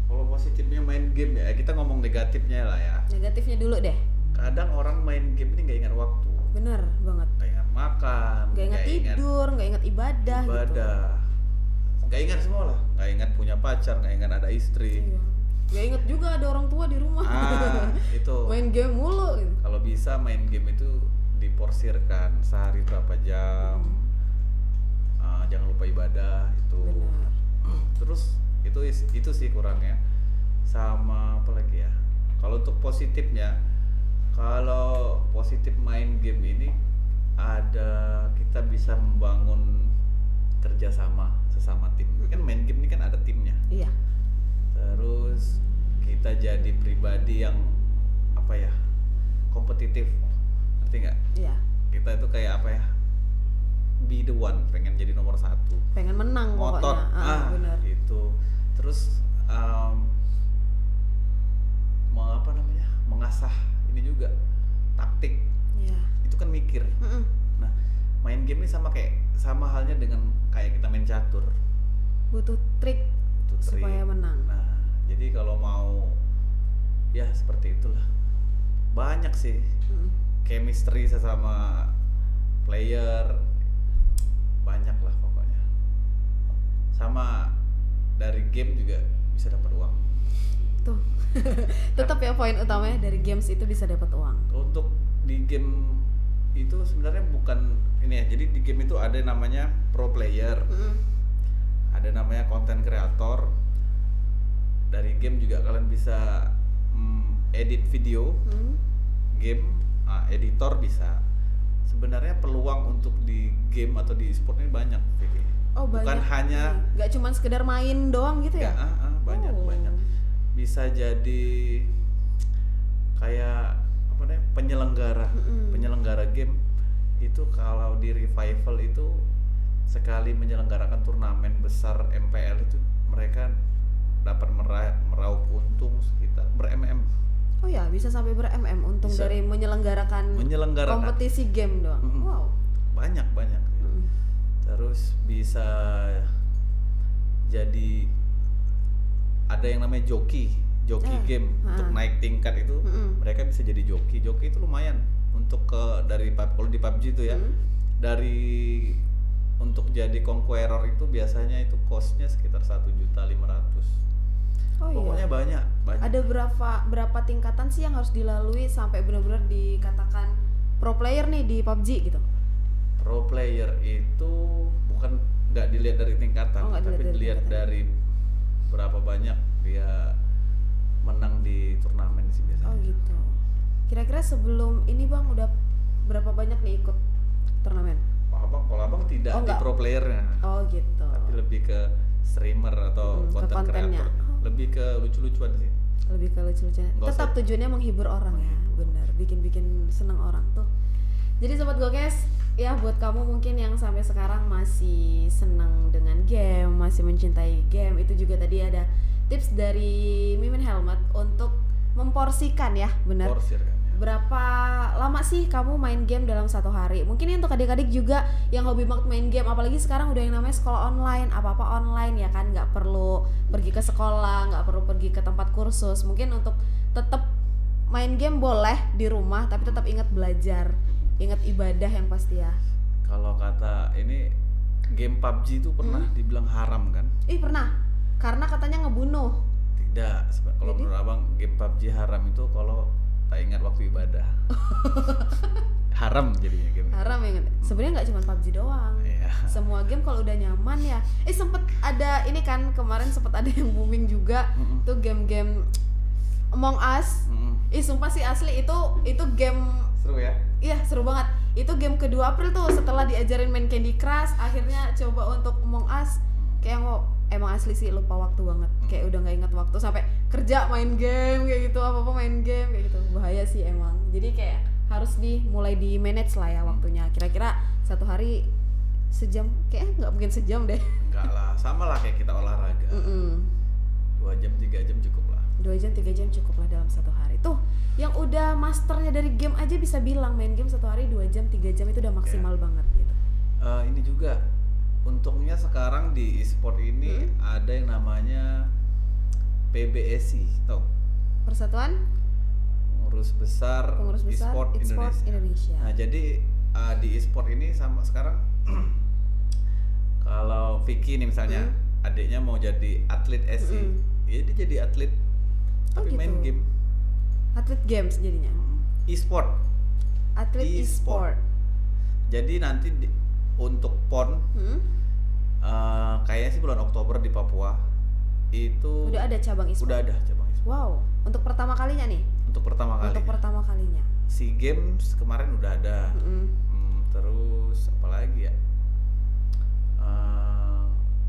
Speaker 2: kalau positifnya main game ya, kita ngomong negatifnya lah ya.
Speaker 1: Negatifnya dulu deh.
Speaker 2: Kadang orang main game ini nggak ingat waktu.
Speaker 1: Bener banget.
Speaker 2: Nggak ingat makan.
Speaker 1: Nggak ingat tidur, nggak ingat ibadah. Gitu.
Speaker 2: Nggak ingat semua lah. Nggak ingat punya pacar, nggak ingat ada istri.
Speaker 1: Iya. Nggak ingat juga ada orang tua di rumah.
Speaker 2: Itu.
Speaker 1: Main game mulu. Gitu.
Speaker 2: Kalau bisa main game itu diporsirkan sehari berapa jam. Jangan lupa ibadah itu.
Speaker 1: Benar.
Speaker 2: Terus itu sih kurangnya. Sama apa lagi ya? Kalau untuk positifnya, kalau positif main game ini ada, kita bisa membangun kerjasama sesama tim. Kan main game ini kan ada timnya.
Speaker 1: Iya.
Speaker 2: Terus kita jadi pribadi yang apa ya, kompetitif, ngerti nggak?
Speaker 1: Iya.
Speaker 2: Kita itu kayak apa ya, be the one, pengen jadi nomor 1,
Speaker 1: pengen menang
Speaker 2: ngotot.
Speaker 1: pokoknya. Bener.
Speaker 2: Itu terus mengasah ini juga taktik.
Speaker 1: Iya.
Speaker 2: Itu kan mikir. Nah main game ini sama halnya dengan kayak kita main catur,
Speaker 1: butuh trik supaya menang.
Speaker 2: Nah jadi kalau mau ya seperti itulah, banyak sih chemistry sesama player, banyak lah pokoknya. Sama dari game juga bisa dapat uang.
Speaker 1: Tuh. Tetap ya poin utamanya dari games itu bisa dapat uang.
Speaker 2: Untuk di game itu sebenarnya bukan ini ya. Jadi di game itu ada namanya pro player, ada namanya content creator. Dari game juga kalian bisa edit video, game, editor bisa. Sebenarnya peluang untuk di game atau di e-sport ini banyak, Vicky.
Speaker 1: Oh,
Speaker 2: bukan
Speaker 1: banyak.
Speaker 2: hanya
Speaker 1: nggak cuma sekedar main doang gitu ya?
Speaker 2: Banyak. Bisa jadi kayak apa namanya, penyelenggara game itu. Kalau di Revival itu sekali menyelenggarakan turnamen besar MPL itu mereka mereka dapat meraup untung sekitar ber-MM.
Speaker 1: Oh ya, bisa sampai ber-MM untung
Speaker 2: Bisa.
Speaker 1: dari menyelenggarakan kompetisi game doang. Wow.
Speaker 2: Banyak. Terus bisa jadi ada yang namanya joki game untuk naik tingkat itu. Mereka bisa jadi joki itu lumayan untuk kalau di PUBG itu ya, dari untuk jadi conqueror itu biasanya itu cost-nya sekitar 1.500.000. Pokoknya banyak.
Speaker 1: Ada berapa tingkatan sih yang harus dilalui sampai benar-benar dikatakan pro player nih di PUBG gitu?
Speaker 2: Pro player itu nggak dilihat dari tingkatan, tapi dilihat dari berapa banyak dia menang di turnamen sih biasanya.
Speaker 1: Oh gitu. Kira-kira sebelum ini Bang udah berapa banyak nih ikut turnamen?
Speaker 2: Kalau abang tidak di pro playernya.
Speaker 1: Oh gitu.
Speaker 2: Tapi lebih ke streamer atau content creator. Lebih ke lucu-lucuan sih.
Speaker 1: Lebih ke lucu-lucuan. Tetap tujuannya menghibur orang ya, benar. Bikin seneng orang tuh. Jadi sobat Gokes, ya buat kamu mungkin yang sampai sekarang masih seneng dengan game, masih mencintai game, itu juga tadi ada tips dari Mimin Helmet untuk memporsikan ya, benar. Berapa lama sih kamu main game dalam satu hari? Mungkin ini untuk adik-adik juga yang hobi banget main game, apalagi sekarang udah yang namanya sekolah online, apa-apa online ya kan, nggak perlu pergi ke sekolah, nggak perlu pergi ke tempat kursus. Mungkin untuk tetap main game boleh di rumah, tapi tetap ingat belajar, ingat ibadah yang pasti ya.
Speaker 2: Kalau kata ini game PUBG itu pernah dibilang haram kan?
Speaker 1: Pernah, karena katanya ngebunuh.
Speaker 2: Tidak, kalau menurut abang game PUBG haram itu kalau tak ingat waktu ibadah. Haram jadinya game.
Speaker 1: Haram ya. Sebenarnya nggak cuma PUBG doang. Semua game kalau udah nyaman ya. Sempet ada ini kan kemarin sempet ada yang booming juga tuh game-game Among Us. Sumpah sih asli itu game
Speaker 2: seru ya.
Speaker 1: Iya seru banget. Itu game kedua April tuh setelah diajarin main Candy Crush, akhirnya coba untuk Among Us. Kayak emang asli sih lupa waktu banget, kayak udah nggak ingat waktu, sampai kerja main game kayak gitu, apa main game kayak gitu, bahaya sih emang. Jadi kayak harus mulai di manage lah ya waktunya. Kira-kira satu hari sejam, kayaknya nggak mungkin sejam deh.
Speaker 2: Enggak lah, sama lah kayak kita olahraga. 2 jam 3 jam cukup lah.
Speaker 1: 2 jam 3 jam cukup lah dalam satu hari. Tuh yang udah masternya dari game aja bisa bilang main game satu hari 2 jam 3 jam itu udah maksimal banget gitu.
Speaker 2: Ini juga untungnya sekarang di e-sport ini ada yang namanya PBSI, tau?
Speaker 1: Persatuan
Speaker 2: Pengurus Besar E-sport Indonesia. Nah jadi di e-sport ini sama sekarang kalau Vicky nih misalnya adiknya mau jadi atlet SI, ya dia jadi atlet tapi main game.
Speaker 1: Atlet games jadinya.
Speaker 2: E-sport.
Speaker 1: Atlet e-sport.
Speaker 2: Jadi nanti untuk PON kayaknya sih bulan Oktober di Papua itu
Speaker 1: udah ada cabang e-sport.
Speaker 2: Udah ada cabang e-sport.
Speaker 1: Wow, untuk pertama kalinya nih?
Speaker 2: Untuk pertama kalinya. SEA Games kemarin udah ada. Terus apa lagi ya?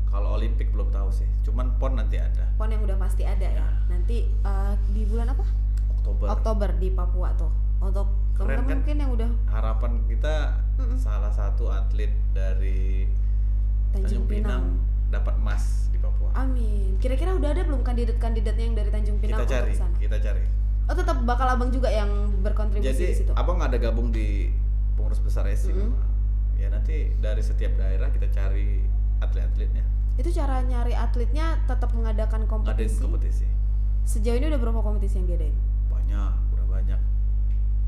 Speaker 2: Kalau Olimpik belum tahu sih. Cuman PON nanti ada.
Speaker 1: PON yang udah pasti ada ya. Nanti di bulan apa? Oktober di Papua tuh. Untuk teman-teman kan, mungkin yang udah
Speaker 2: harapan kita salah satu atlet dari Tanjung Pinang dapat emas di Papua.
Speaker 1: Amin. Kira-kira udah ada belum kandidat-kandidatnya yang dari Tanjung Pinang
Speaker 2: kita cari,
Speaker 1: sana? Kita cari. Oh tetap bakal abang juga yang berkontribusi
Speaker 2: jadi,
Speaker 1: di situ.
Speaker 2: Jadi abang ada gabung di Pengurus Besar SI. Ya nanti dari setiap daerah kita cari atlet-atletnya. Itu
Speaker 1: cara nyari atletnya tetap mengadakan kompetisi.
Speaker 2: Ngadain kompetisi.
Speaker 1: Sejauh ini udah berapa kompetisi yang diadain?
Speaker 2: Udah banyak.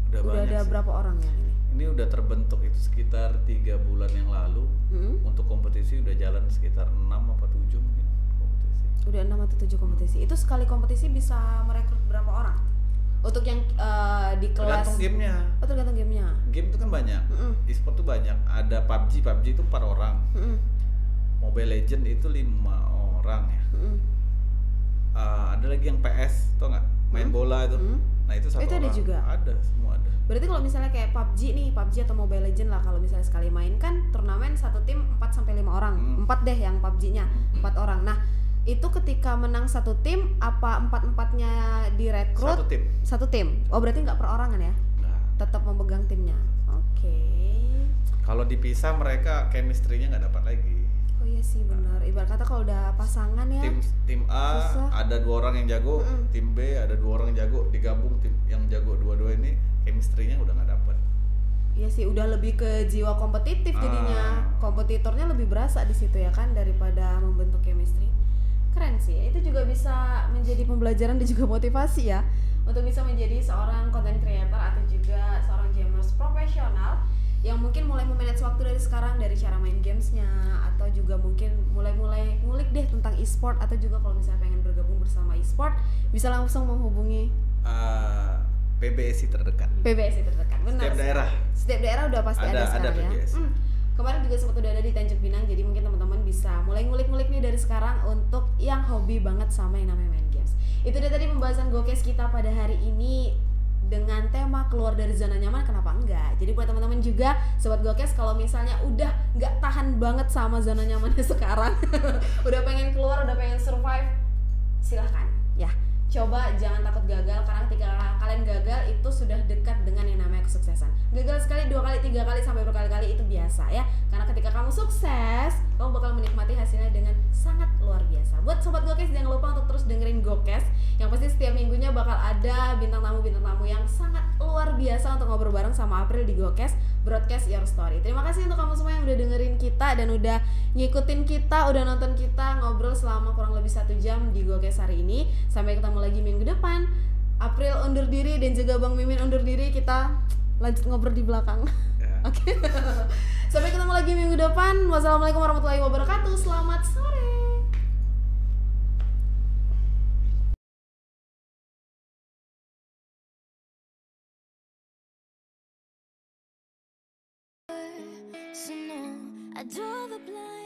Speaker 2: Udah
Speaker 1: ada
Speaker 2: sih.
Speaker 1: Berapa orang yang ini?
Speaker 2: Ini udah terbentuk itu sekitar 3 bulan yang lalu. Untuk kompetisi udah jalan sekitar 6 apa 7 mungkin kompetisi.
Speaker 1: Udah 6 atau 7 kompetisi. Itu sekali kompetisi bisa merekrut berapa orang? Untuk yang di kelas.
Speaker 2: Tergantung gamenya.
Speaker 1: Oh tergantung gamenya.
Speaker 2: Game itu kan banyak. E-sport tuh banyak. Ada PUBG itu 4 orang. Mobile Legend itu 5 orang ya. Ada lagi yang PS, tau nggak? Main bola itu. Nah itu 1 orang.
Speaker 1: Itu ada juga.
Speaker 2: Ada, semua ada.
Speaker 1: Berarti kalau misalnya kayak PUBG atau Mobile Legend lah, kalau misalnya sekali main kan turnamen satu tim 4-5 orang. 4 deh yang PUBG-nya, 4 orang. Nah itu ketika menang satu tim, apa 4-4-nya direkrut? Satu tim. Oh berarti nggak perorangan ya?
Speaker 2: Nah.
Speaker 1: Tetap memegang timnya. Oke.
Speaker 2: Kalau dipisah mereka chemistry-nya nggak dapat lagi.
Speaker 1: Oh Oh iya sih benar. Ibarat kata kalau udah pasangan ya.
Speaker 2: Tim A
Speaker 1: susah.
Speaker 2: ada 2 orang yang jago, tim B ada 2 orang yang jago, digabung tim yang jago dua-dua ini chemistry-nya udah nggak dapet.
Speaker 1: Iya sih, udah lebih ke jiwa kompetitif jadinya. Kompetitornya lebih berasa di situ ya kan daripada membentuk chemistry. Keren sih. Itu juga bisa menjadi pembelajaran dan juga motivasi ya untuk bisa menjadi seorang content creator atau juga seorang gamers profesional yang mungkin mulai memanage waktu dari sekarang, dari cara main gamesnya, atau juga mungkin mulai ngulik deh tentang e-sport, atau juga kalau misalnya pengen bergabung bersama e-sport bisa langsung menghubungi
Speaker 2: PBSI terdekat.
Speaker 1: PBSI terdekat, benar. Setiap daerah udah pasti ada sekarang ya. Kemarin juga sempat udah ada di Tanjung Pinang, jadi mungkin teman-teman bisa mulai ngulik-ngulik nih dari sekarang untuk yang hobi banget sama yang namanya main games. Itu dia tadi pembahasan Gokes kita pada hari ini dengan tema keluar dari zona nyaman, kenapa enggak? Jadi buat teman-teman juga sobat Gokes, kalau misalnya udah nggak tahan banget sama zona nyamannya sekarang, udah pengen keluar, udah pengen survive, silahkan ya. Coba jangan takut gagal, karena ketika kalian gagal itu sudah dekat dengan yang namanya kesuksesan. Gagal sekali, 2 kali, 3 kali, sampai berkali-kali itu biasa ya. Karena ketika kamu sukses, kamu bakal menikmati hasilnya dengan sangat luar biasa. Buat sobat Gokes, jangan lupa untuk terus dengerin Gokes, yang pasti setiap minggunya bakal ada bintang tamu yang sangat luar biasa untuk ngobrol bareng sama April di Gokes Broadcast Your Story. Terima kasih untuk kamu semua yang udah dengerin kita dan udah ngikutin kita, udah nonton kita ngobrol selama kurang lebih 1 jam di Gokes hari ini. Sampai ketemu lagi minggu depan. April undur diri dan juga Bang Mimin undur diri, kita lanjut ngobrol di belakang. Oke. Sampai ketemu lagi minggu depan. Wassalamualaikum warahmatullahi wabarakatuh. Selamat sore.
Speaker 7: So no, I draw the blind.